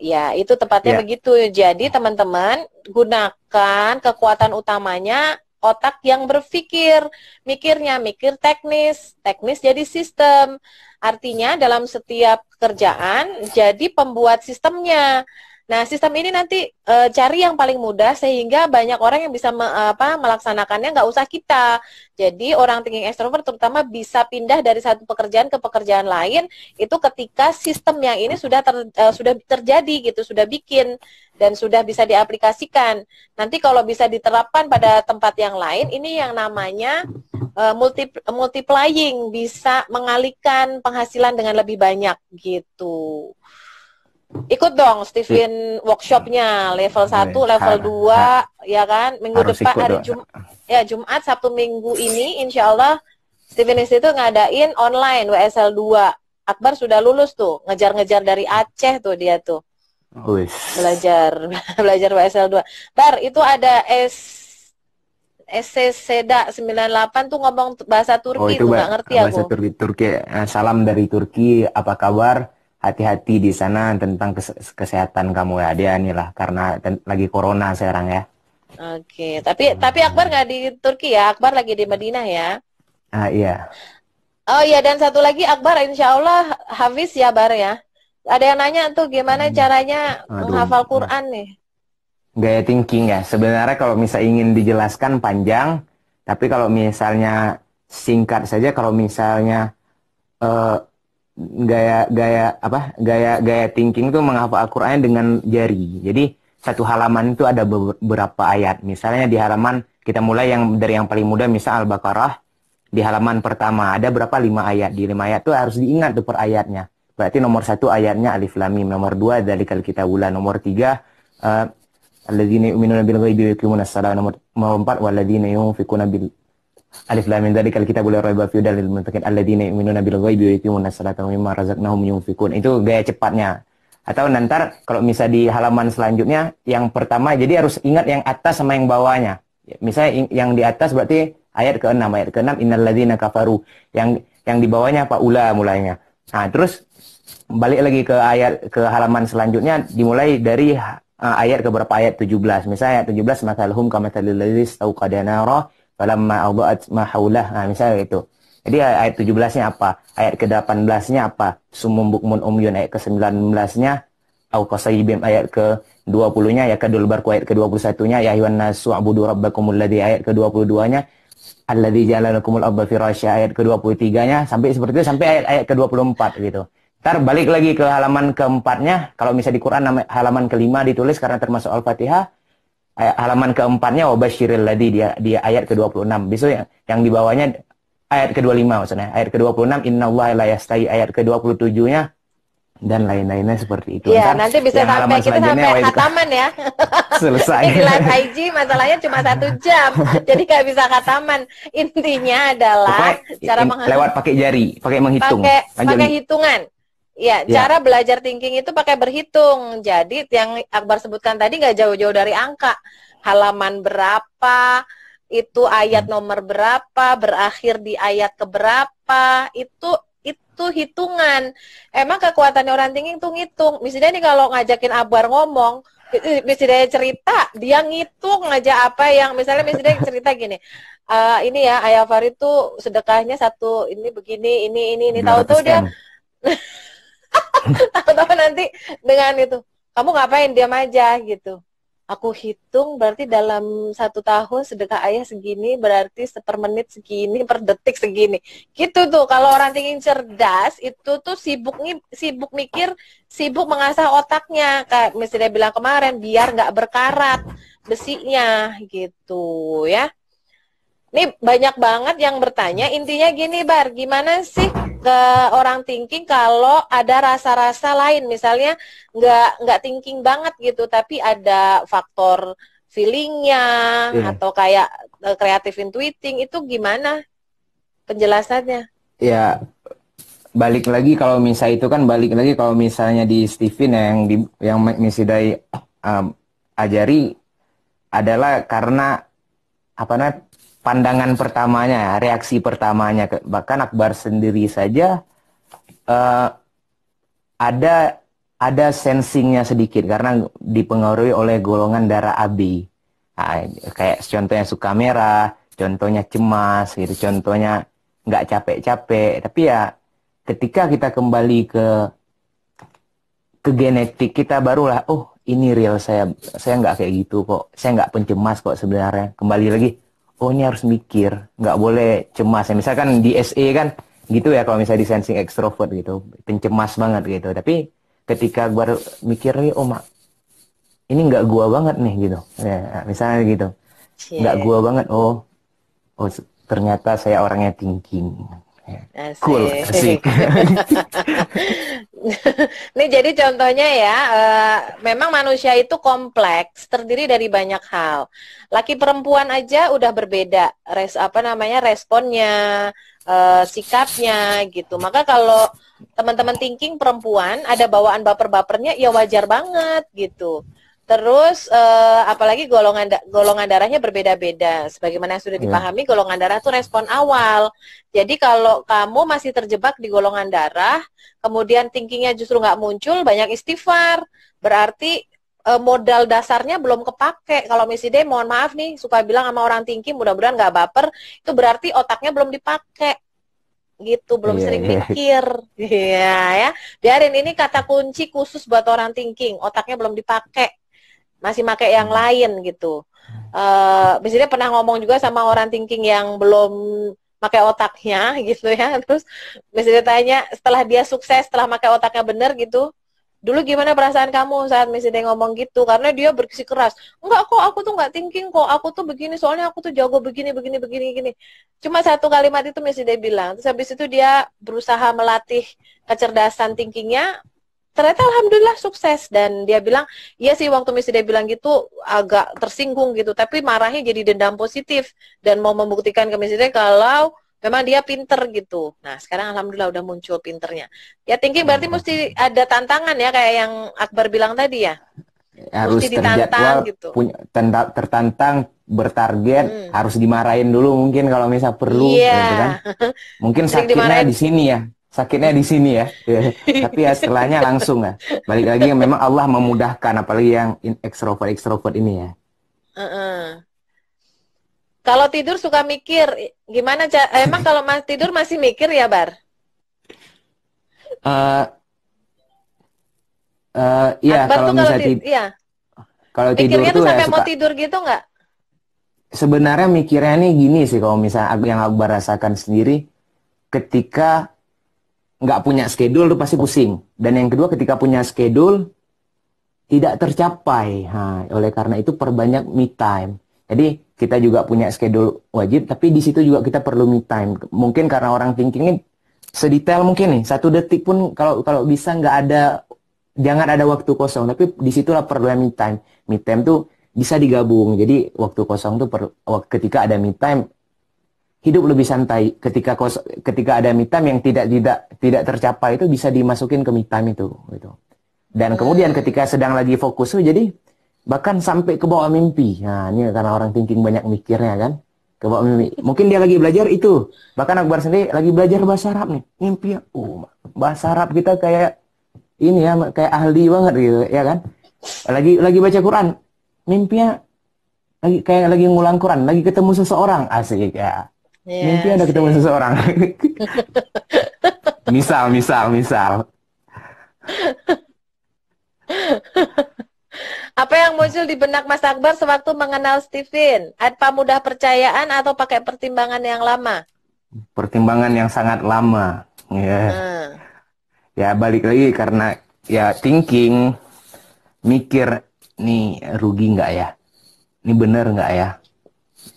Ya, itu tepatnya begitu. Jadi teman-teman, gunakan kekuatan utamanya otak yang berpikir. Mikir teknis jadi sistem. Artinya dalam setiap pekerjaan jadi pembuat sistemnya. Nah, sistem ini nanti cari yang paling mudah sehingga banyak orang yang bisa melaksanakannya, nggak usah kita. Jadi orang thinking extrovert terutama bisa pindah dari satu pekerjaan ke pekerjaan lain itu ketika sistem yang ini sudah terjadi gitu, sudah bikin dan sudah bisa diaplikasikan. Nanti kalau bisa diterapkan pada tempat yang lain, ini yang namanya multiplying, bisa mengalihkan penghasilan dengan lebih banyak gitu. Ikut dong Steven workshopnya level 1, level 2 ya kan, minggu depan hari Jumat, Sabtu Minggu ini insya Allah Steven Institute ngadain online WSL 2. Akbar sudah lulus tuh, ngejar-ngejar dari Aceh tuh dia tuh belajar WSL 2. Bar, itu ada SCCDA 98 tuh ngomong bahasa Turki tuh, nggak ngerti bahasa aku. Turki. Salam dari Turki, apa kabar? Hati-hati di sana tentang kesehatan kamu ya. Dia inilah karena lagi corona sekarang ya. Oke, tapi Akbar nggak di Turki ya, Akbar lagi di Madinah ya. Iya. Oh iya, dan satu lagi Akbar insya Allah Hafiz ya Bar ya. Ada yang nanya tuh gimana caranya menghafal Quran nih. Gaya thinking ya. Sebenarnya kalau misal ingin dijelaskan panjang, tapi kalau misalnya singkat saja, kalau misalnya gaya thinking itu menghafal Al-Qur'an dengan jari. Jadi satu halaman itu ada beberapa ayat. Misalnya di halaman kita mulai dari yang paling mudah, misal Al-Baqarah di halaman pertama ada berapa 5 ayat. Di 5 ayat tuh harus diingat tuh per ayatnya. Berarti nomor 1 ayatnya alif lam mim, nomor 2 dzalikal kitabul, nomor 3 alladzina yu'minuna bil ghaibi wa yuqimuna shalah, nomor 4 walladzina yunfikuna bil alif lam mim dzalikal kitabul la raiba fihi hudal lil muttaqin alladzina yu'minuna bil ghaibi wa yuqimuna shalata wa mimma razaqnahum yunfikun. Itu gaya cepatnya. Atau nanti kalau misal di halaman selanjutnya yang pertama, jadi harus ingat yang atas sama yang bawahnya. Misalnya yang di atas berarti ayat ke-6, innal ladzina kafaru. Yang di bawahnya apa? Ula mulainya. Nah, terus balik lagi ke halaman selanjutnya, dimulai dari ayat ke berapa? Ayat 17. Misalnya ayat 17, masalhum kamathalil ladzi istauqada nara falamma adha'at ma haulah. Nah, misalnya itu. Jadi ayat 17-nya apa? Ayat ke-18-nya apa? Sumum bukmun umyun. Ayat ke-19-nya au qasayyibin. Ayat ke-20-nya ya kadul barku. Ayat ke-21-nya ya ayyuhan nasu ubudu rabbakumul ladzi. Ayat ke-22-nya alladzi ja'ala lakumul arda firasya. Ayat ke-23-nya sampai seperti itu sampai ayat ke-24 gitu. Ntar balik lagi ke halaman keempatnya. Kalau misalnya di Quran halaman kelima ditulis karena termasuk Al-Fatihah. Halaman keempatnya wabasyiril ladzi di ayat ke-26. Besok yang di bawahnya ayat ke-25 maksudnya. Ayat ke-26 innallaha la yastahi, ayat ke-27-nya dan lain-lainnya seperti itu. Ya, nanti bisa sampai kita sampai khataman ya. Selesai. Di live IG masalahnya cuma 1 jam. Jadi nggak bisa khataman. Intinya adalah cara lewat pakai jari, pakai menghitung. Pakai hitungan. Ya, cara belajar thinking itu pakai berhitung. Jadi yang Akbar sebutkan tadi nggak jauh-jauh dari angka. Halaman berapa, itu ayat nomor berapa, berakhir di ayat keberapa, itu hitungan. Emang kekuatannya orang thinking tuh ngitung. Misalnya nih kalau ngajakin Akbar ngomong, misalnya cerita, dia ngitung aja apa yang, misalnya cerita gini, ini ya Ayah Farid tuh sedekahnya satu, ini begini, ini, tahu-tahu dia tahu-tahu nanti dengan itu, kamu ngapain, diam aja gitu. Aku hitung berarti dalam 1 tahun sedekah ayah segini, berarti per menit segini, per detik segini. Gitu tuh. Kalau orang thinking cerdas itu tuh sibuk mikir, sibuk mengasah otaknya. Kayak misalnya bilang kemarin, biar nggak berkarat besinya gitu ya. Ini banyak banget yang bertanya, intinya gini Bar, gimana sih ke orang thinking kalau ada rasa-rasa lain, misalnya nggak thinking banget gitu, tapi ada faktor feelingnya atau kayak creative intuiting, itu gimana penjelasannya? Ya, balik lagi kalau misalnya itu kan balik lagi kalau misalnya di Stephen yang Missy Day ajari adalah karena apa namanya, pandangan pertamanya, reaksi pertamanya. Bahkan Akbar sendiri saja ada sensingnya sedikit karena dipengaruhi oleh golongan darah AB. Nah, kayak contohnya suka merah, contohnya cemas, gitu, contohnya nggak capek-capek. Tapi ya ketika kita kembali ke genetik kita, barulah oh ini real saya nggak kayak gitu kok, saya nggak pencemas kok sebenarnya. Kembali lagi, oh ini harus mikir, nggak boleh cemas. Ya, misalkan di SE kan gitu ya, kalau misalnya di sensing extrovert gitu, pencemas banget gitu. Tapi ketika baru mikir lagi, oh mak, ini nggak gua banget nih gitu. Ya, misalnya gitu, nggak gua banget. Oh ternyata saya orangnya thinking. Asik. Cool, asik. Ini jadi contohnya ya, memang manusia itu kompleks, terdiri dari banyak hal. Laki perempuan aja udah berbeda, responnya, sikapnya gitu. Maka kalau teman-teman thinking perempuan ada bawaan baper-bapernya, ya wajar banget gitu. Terus apalagi golongan darahnya berbeda-beda. Sebagaimana yang sudah dipahami, golongan darah itu respon awal. Jadi kalau kamu masih terjebak di golongan darah, kemudian thinkingnya justru nggak muncul, banyak istighfar. Berarti modal dasarnya belum kepake. Kalau Missy Day, mohon maaf nih, suka bilang sama orang thinking, mudah-mudahan nggak baper, itu berarti otaknya belum dipakai. Gitu, belum sering mikir. Iya ya. Biarin, ini kata kunci khusus buat orang thinking, otaknya belum dipakai. Masih pakai yang lain gitu. Misalnya pernah ngomong juga sama orang thinking yang belum pakai otaknya gitu ya. Terus misalnya tanya, setelah dia sukses, setelah pakai otaknya bener gitu, Dulu gimana perasaan kamu saat Miss Ida ngomong gitu? Karena dia bersikeras. Enggak kok, aku tuh nggak thinking kok. Aku tuh begini, soalnya aku tuh jago begini, begini, begini, gini. Cuma satu kalimat itu Miss Ida bilang. Terus habis itu dia berusaha melatih kecerdasan thinkingnya. Ternyata alhamdulillah sukses. Dan dia bilang, iya sih waktu Miss Ida bilang gitu agak tersinggung gitu. Tapi marahnya jadi dendam positif. Dan mau membuktikan ke Miss Ida kalau memang dia pinter gitu. Nah, sekarang alhamdulillah udah muncul pinternya. Ya thinking berarti mesti ada tantangan ya, kayak yang Akbar bilang tadi ya. Harus Mesti ditantang terjadwal, gitu. punya tertantang, bertarget, Hmm. harus dimarahin dulu mungkin kalau misal perlu, Iya. gitu kan. Mungkin Sering sakitnya dimarahin. di sini ya, sakitnya di sini ya. Tapi ya setelahnya langsung ya. Balik lagi memang Allah memudahkan, apalagi yang ekstrovert ekstrovert ini ya. Heeh. Kalau tidur suka mikir, gimana emang kalau mas tidur masih mikir ya, Bar? Eh Iya Akbar kalau tuh misal iya, kalau tidur mikirnya tuh tuh ya sampai mau suka, tidur gitu nggak? sebenarnya mikirnya nih gini sih, kalau misal yang aku rasakan sendiri, ketika nggak punya schedule tuh pasti pusing. Dan yang kedua, ketika punya schedule tidak tercapai. Nah, oleh karena itu perbanyak me time. Jadi kita juga punya schedule wajib, tapi di situ juga kita perlu me time. Mungkin karena orang thinking ini sedetail mungkin nih, 1 detik pun kalau kalau bisa nggak ada, jangan ada waktu kosong. Tapi disitulah perlu me time. Me time tuh bisa digabung. Jadi waktu kosong tuh ketika ada me time, hidup lebih santai. Ketika ada me time yang tidak tercapai, itu bisa dimasukin ke me time itu gitu. Dan kemudian Hmm. ketika sedang lagi fokus tuh jadi bahkan sampai ke bawah mimpi. Nah, ini karena orang thinking banyak mikirnya kan. Ke bawah mimpi. Mungkin dia lagi belajar itu. Bahkan Akbar sendiri lagi belajar bahasa Arab nih. Mimpi ya. Bahasa Arab kita kayak ini ya, kayak ahli banget gitu, ya kan? Lagi baca Quran. Mimpinya lagi kayak lagi ngulang Quran, lagi ketemu seseorang. Asik ya. Mimpi Iya ada ketemu sih. seseorang. misal. Apa yang muncul di benak Mas Akbar sewaktu mengenal Steven? Apa mudah percayaan atau pakai pertimbangan yang lama? Pertimbangan yang sangat lama. Ya, Hmm. ya balik lagi karena ya thinking, mikir nih rugi nggak ya? Ini bener nggak ya?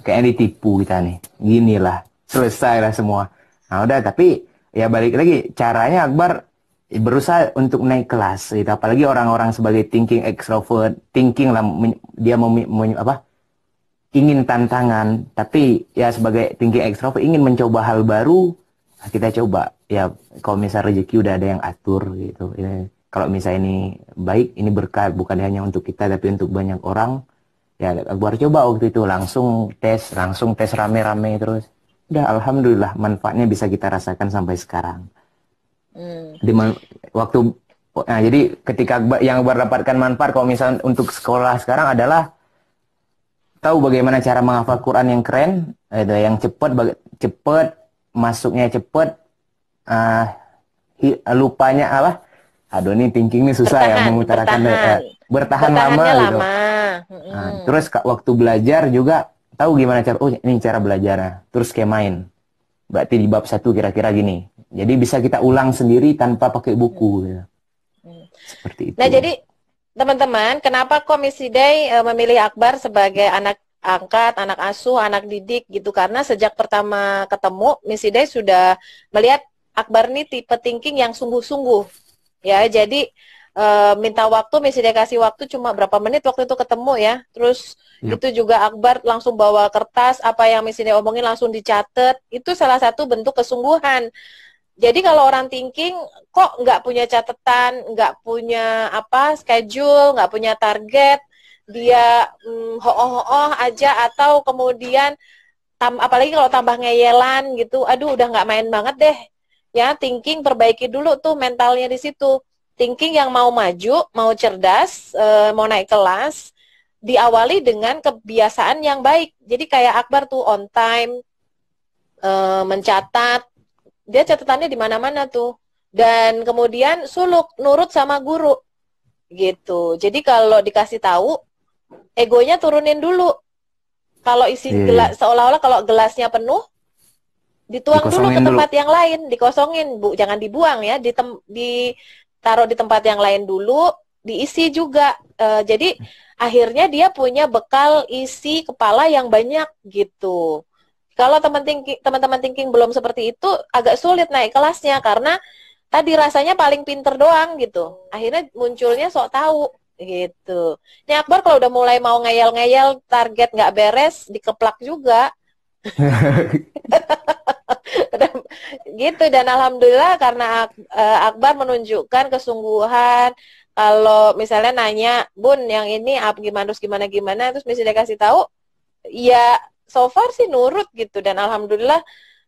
Kayaknya ditipu kita nih. Gini lah, selesai lah semua. Nah udah, tapi ya balik lagi caranya Akbar berusaha untuk naik kelas gitu. Apalagi orang-orang sebagai thinking extrovert, thinking lah dia mau apa? Ingin tantangan, tapi ya sebagai thinking extrovert ingin mencoba hal baru. Nah, kita coba ya, kalau misal rezeki udah ada yang atur gitu. Kalau misal ini baik, ini berkah bukan hanya untuk kita tapi untuk banyak orang. Ya Akbar coba waktu itu langsung tes rame-rame terus. Udah alhamdulillah manfaatnya bisa kita rasakan sampai sekarang. Hmm. Di waktu Nah, jadi ketika yang Akbar dapatkan manfaat kalau misal untuk sekolah sekarang adalah tahu bagaimana cara menghafal Quran yang keren, ada yang cepet, masuknya cepet, uh, lupanya apa? Aduh, ini thinking ini susah ya Bertahan, mengutarakan, bertahan. bertahan lama Bertahannya gitu. lama. Terus waktu belajar juga tahu gimana cara, oh ini cara belajarnya. Terus kayak main. Berarti di bab 1 kira-kira gini. Jadi bisa kita ulang sendiri tanpa pakai buku gitu. Seperti Nah, itu. jadi teman-teman, kenapa Komisi Day memilih Akbar sebagai anak angkat, anak asuh, anak didik gitu? Karena sejak pertama ketemu, Misi Day sudah melihat Akbar ini tipe thinking yang sungguh-sungguh. Ya, jadi minta waktu, Misi Day kasih waktu cuma berapa menit waktu itu ketemu ya. Terus Yap. itu juga Akbar langsung bawa kertas, apa yang Misi Day omongin langsung dicatat. Itu salah satu bentuk kesungguhan. Jadi kalau orang thinking kok nggak punya catatan, nggak punya apa schedule, nggak punya target, dia ho-oh aja atau kemudian apalagi kalau tambah ngeyelan gitu, aduh udah nggak main banget deh. Ya, thinking perbaiki dulu tuh mentalnya di situ. Thinking yang mau maju, mau cerdas, mau naik kelas, diawali dengan kebiasaan yang baik. Jadi kayak Akbar tuh on time, mencatat, dia catatannya di mana-mana tuh. Dan kemudian suluk nurut sama guru gitu. Jadi kalau dikasih tahu, egonya turunin dulu. Kalau isi Iya. gelas seolah-olah kalau gelasnya penuh, dituang dulu ke Dikosongin dulu. tempat yang lain, dikosongin, Bu. Jangan dibuang ya, taruh di tempat yang lain dulu, diisi juga. Jadi akhirnya dia punya bekal isi kepala yang banyak gitu. Kalau teman-teman thinking belum seperti itu, agak sulit naik kelasnya karena tadi rasanya paling pinter doang gitu. Akhirnya munculnya sok tahu gitu. Ini Akbar kalau udah mulai mau ngeyel-ngeyel, target nggak beres, dikeplak juga. Gitu, dan alhamdulillah karena Akbar menunjukkan kesungguhan. Kalau misalnya nanya, Bun, yang ini gimana terus gimana, terus misalnya kasih tahu, ya so far sih nurut gitu, dan alhamdulillah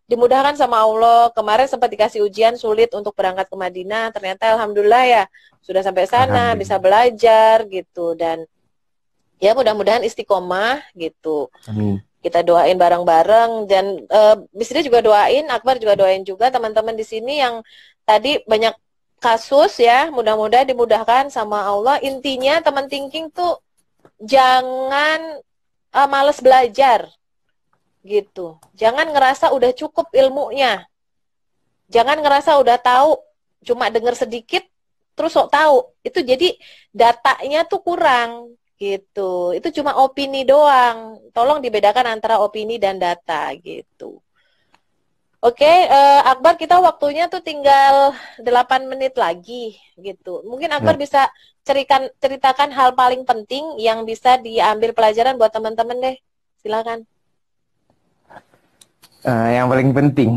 dimudahkan sama Allah. Kemarin sempat dikasih ujian sulit untuk berangkat ke Madinah, ternyata alhamdulillah ya sudah sampai sana, bisa Alhamdulillah. belajar gitu, dan ya mudah-mudahan istiqomah gitu. Amin. Kita doain bareng-bareng, dan Bisri juga doain, Akbar juga doain juga teman-teman di sini yang tadi banyak kasus ya, mudah-mudahan dimudahkan sama Allah. Intinya teman thinking tuh jangan males belajar gitu. Jangan ngerasa udah cukup ilmunya. Jangan ngerasa udah tahu, cuma denger sedikit terus sok tahu. Itu jadi datanya tuh kurang gitu. Itu cuma opini doang. Tolong dibedakan antara opini dan data gitu. Oke, Akbar, kita waktunya tuh tinggal 8 menit lagi gitu. Mungkin Akbar Ya. bisa ceritakan hal paling penting yang bisa diambil pelajaran buat teman-teman deh. Silakan. Yang paling penting,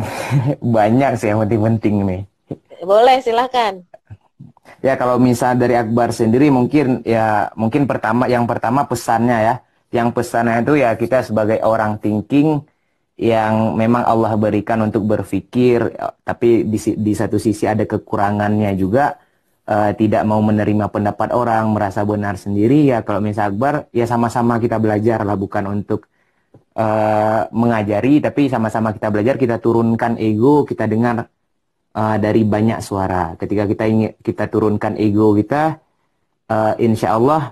banyak sih yang penting-penting nih. Boleh, silakan. Ya kalau misal dari Akbar sendiri mungkin yang pertama pesannya ya. Yang pesannya itu ya kita sebagai orang thinking yang memang Allah berikan untuk berpikir, tapi di satu sisi ada kekurangannya juga, tidak mau menerima pendapat orang, merasa benar sendiri. Ya kalau misal Akbar ya sama-sama kita belajar lah, bukan untuk mengajari, tapi sama-sama kita belajar, kita turunkan ego, kita dengar dari banyak suara. Ketika kita turunkan ego kita, insya Allah,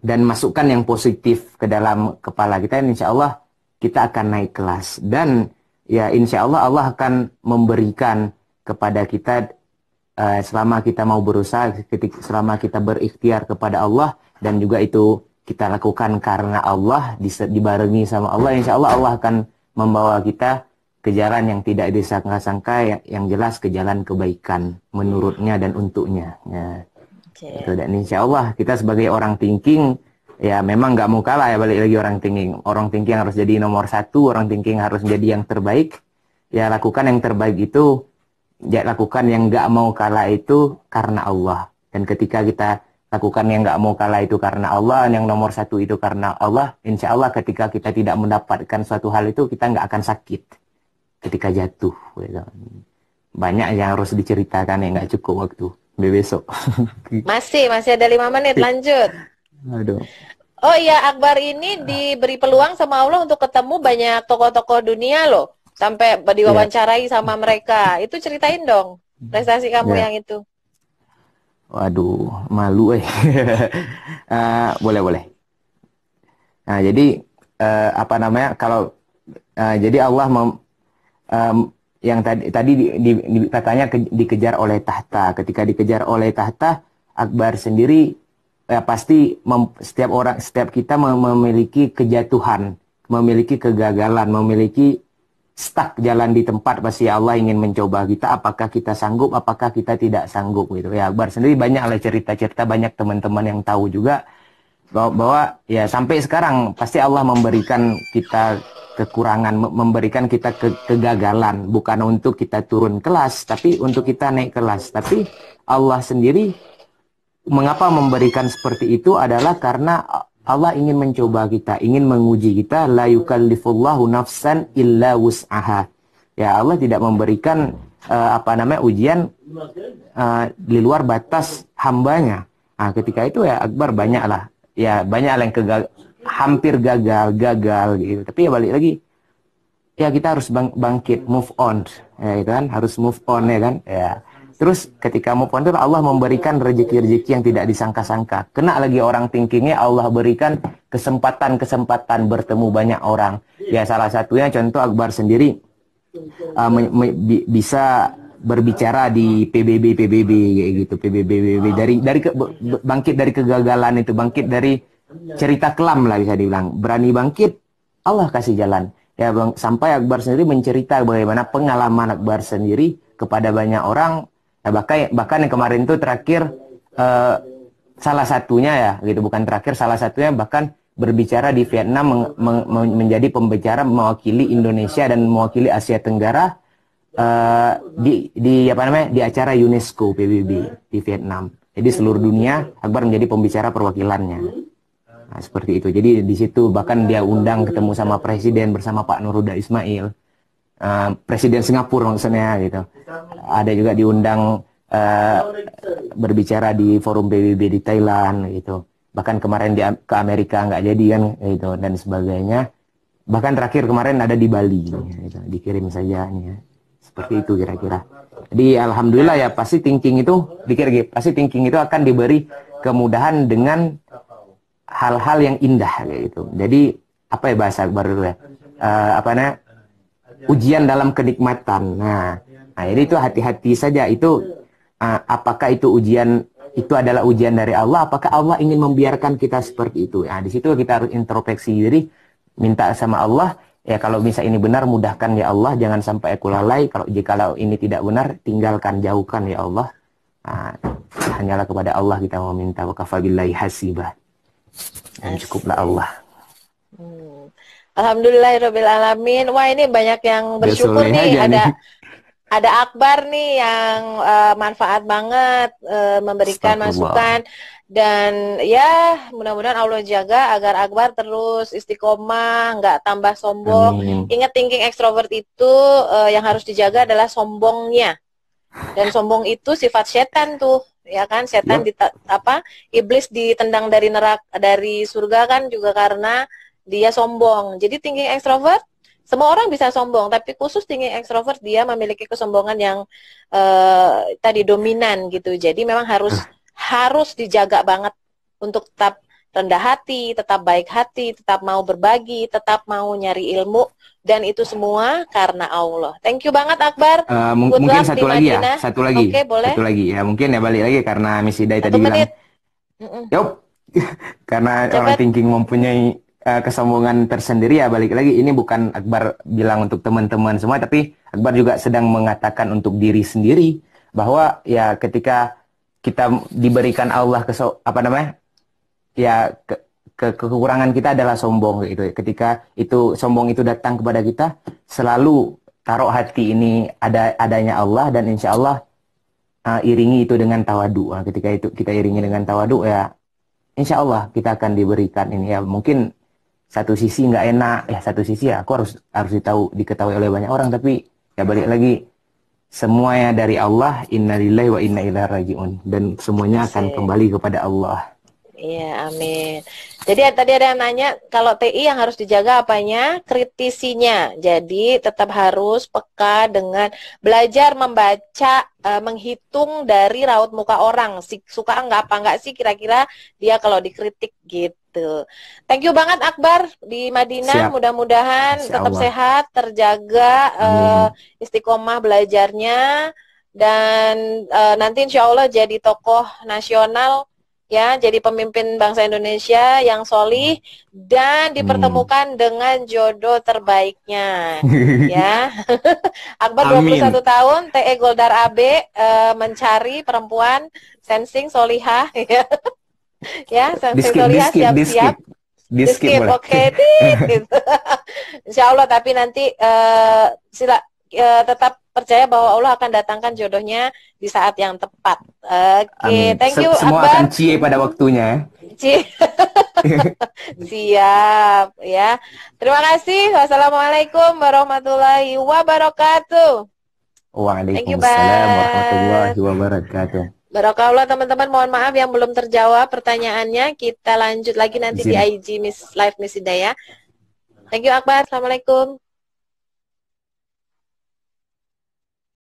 dan masukkan yang positif ke dalam kepala kita, insya Allah kita akan naik kelas. Dan ya insya Allah Allah akan memberikan kepada kita selama kita mau berusaha, selama kita berikhtiar kepada Allah, dan juga itu kita lakukan karena Allah, dibarengi sama Allah, insya Allah Allah akan membawa kita ke jalan yang tidak disangka-sangka, yang jelas ke jalan kebaikan menurutnya dan untuknya. Ya. Okay. Dan insya Allah kita sebagai orang thinking ya memang nggak mau kalah ya, balik lagi orang thinking. Orang thinking harus jadi nomor satu, orang thinking harus jadi yang terbaik. Ya lakukan yang terbaik itu, ya lakukan yang nggak mau kalah itu karena Allah. Dan ketika kita lakukan yang nggak mau kalah itu karena Allah, yang nomor satu itu karena Allah, insya Allah ketika kita tidak mendapatkan suatu hal itu, kita nggak akan sakit ketika jatuh. Banyak yang harus diceritakan yang nggak cukup waktu. Besok. Masih ada 5 menit, lanjut. Aduh. Oh iya, Akbar ini diberi peluang sama Allah untuk ketemu banyak tokoh-tokoh dunia loh. Sampai diwawancarai sama mereka. Itu ceritain dong prestasi kamu yang itu. Waduh, malu boleh. Nah, jadi apa namanya? Kalau jadi Allah yang tadi katanya dikejar oleh tahta. Ketika dikejar oleh tahta, Akbar sendiri pasti setiap kita memiliki kejatuhan, memiliki kegagalan, memiliki stuck jalan di tempat. Pasti Allah ingin mencoba kita, apakah kita sanggup, apakah kita tidak sanggup gitu ya. Akbar sendiri banyak lah cerita-cerita, banyak teman-teman yang tahu juga bahwa ya sampai sekarang pasti Allah memberikan kita kekurangan, memberikan kita kegagalan, bukan untuk kita turun kelas, tapi untuk kita naik kelas. Tapi Allah sendiri mengapa memberikan seperti itu adalah karena Allah ingin mencoba kita, ingin menguji kita. La yukallifullahu nafsan illa wus'aha. Ya Allah tidak memberikan ujian di luar batas hambanya. Nah, ketika itu ya Akbar banyaklah yang hampir gagal gitu. Tapi ya balik lagi, ya kita harus bangkit, move on, ya kan, harus move on ya kan, ya. Terus ketika move on itu Allah memberikan rezeki-rezeki yang tidak disangka-sangka. Kena lagi orang thinkingnya, Allah berikan kesempatan bertemu banyak orang. Ya salah satunya contoh Akbar sendiri bisa berbicara di PBB kayak gitu, PBB bangkit dari kegagalan itu, bangkit dari cerita kelam lah bisa dibilang, berani bangkit, Allah kasih jalan. Ya bang, sampai Akbar sendiri mencerita bagaimana pengalaman Akbar sendiri kepada banyak orang. Ya, bahkan yang kemarin itu terakhir, eh, salah satunya ya gitu, bukan terakhir, salah satunya bahkan berbicara di Vietnam, menjadi pembicara mewakili Indonesia dan mewakili Asia Tenggara, di apa namanya, di acara UNESCO PBB di Vietnam. Jadi seluruh dunia Akbar menjadi pembicara perwakilannya. Nah, seperti itu. Jadi di situ bahkan dia undang ketemu sama presiden bersama Pak Nurhuda Ismail, presiden Singapura maksudnya gitu. Ada juga diundang, berbicara di forum PBB di Thailand gitu. Bahkan kemarin ke Amerika nggak jadi kan gitu dan sebagainya. Bahkan terakhir kemarin ada di Bali gitu. Dikirim saja nih ya. Seperti itu kira-kira. Jadi alhamdulillah ya, pasti thinking itu akan diberi kemudahan dengan hal-hal yang indah gitu. Jadi apa ya bahasa baru ya? Apa namanya? Ujian dalam kenikmatan. Nah, jadi itu hati-hati saja itu, apakah itu ujian itu adalah ujian dari Allah, apakah Allah ingin membiarkan kita seperti itu. Nah, di situ kita harus introspeksi diri, minta sama Allah, ya kalau bisa ini benar mudahkan ya Allah, jangan sampai aku lalai, kalau ini tidak benar tinggalkan, jauhkan ya Allah. Nah, hanyalah kepada Allah kita meminta, wa kafa billahi hasibah. Dan cukuplah Allah. Alhamdulillahirabbil alamin. Wah, ini banyak yang bersyukur nih, ada Akbar nih yang manfaat banget, memberikan masukan, dan ya mudah-mudahan Allah jaga agar Akbar terus istiqomah, nggak tambah sombong. Amin. Ingat, thinking extrovert itu yang harus dijaga adalah sombongnya, dan sombong itu sifat setan tuh, ya kan? Setan iblis ditendang dari neraka, dari surga kan juga karena dia sombong. Jadi thinking extrovert, semua orang bisa sombong, tapi khusus thinking extrovert dia memiliki kesombongan yang tadi dominan gitu. Jadi memang harus dijaga banget untuk tetap rendah hati, tetap baik hati, tetap mau berbagi, tetap mau nyari ilmu, dan itu semua karena Allah. Thank you banget Akbar. Mungkin satu lagi ya, Oke, boleh. Satu lagi ya, mungkin ya balik lagi karena Miss Hidai tadi bilang, yup, karena orang thinking mempunyai kesombongan tersendiri ya, balik lagi, ini bukan Akbar bilang untuk teman-teman semua, tapi Akbar juga sedang mengatakan untuk diri sendiri bahwa ya ketika kita diberikan Allah kekurangan kita adalah sombong gitu. Ketika itu sombong itu datang kepada kita, selalu taruh hati ini adanya Allah, dan insya Allah iringi itu dengan tawadu. Ketika itu kita iringi dengan tawadu, ya insya Allah kita akan diberikan ini ya. Mungkin satu sisi nggak enak ya, satu sisi ya aku harus diketahui oleh banyak orang, tapi ya balik lagi, semuanya dari Allah, innalillahi wa inna ilaihi rajiun, dan semuanya akan kembali kepada Allah. Iya, amin. Jadi tadi ada yang nanya, kalau TI yang harus dijaga apanya? Kritisinya. Jadi tetap harus peka dengan belajar membaca, menghitung dari raut muka orang. Suka apa enggak sih kira-kira dia kalau dikritik gitu. Thank you banget Akbar di Madinah. Mudah-mudahan tetap sehat, terjaga, istiqomah belajarnya, dan nanti insya Allah jadi tokoh nasional, ya, jadi pemimpin bangsa Indonesia yang solih dan dipertemukan dengan jodoh terbaiknya. Ya. Akbar 21 tahun, TE Goldar AB, mencari perempuan sensing solihah, ya. Ya, sensing solihah, siap-siap. Di-skip, oke, gitu. Insya Allah, tapi nanti tetap percaya bahwa Allah akan datangkan jodohnya di saat yang tepat. Oke, thank you Semua Akbar. akan cie pada waktunya. Siap ya. Terima kasih. Wassalamualaikum warahmatullahi wabarakatuh. Waalaikumsalam warahmatullahi wabarakatuh. Barakallah teman-teman, mohon maaf yang belum terjawab pertanyaannya. Kita lanjut lagi nanti di IG Live Miss Hidayah. Thank you Akbar. Assalamualaikum.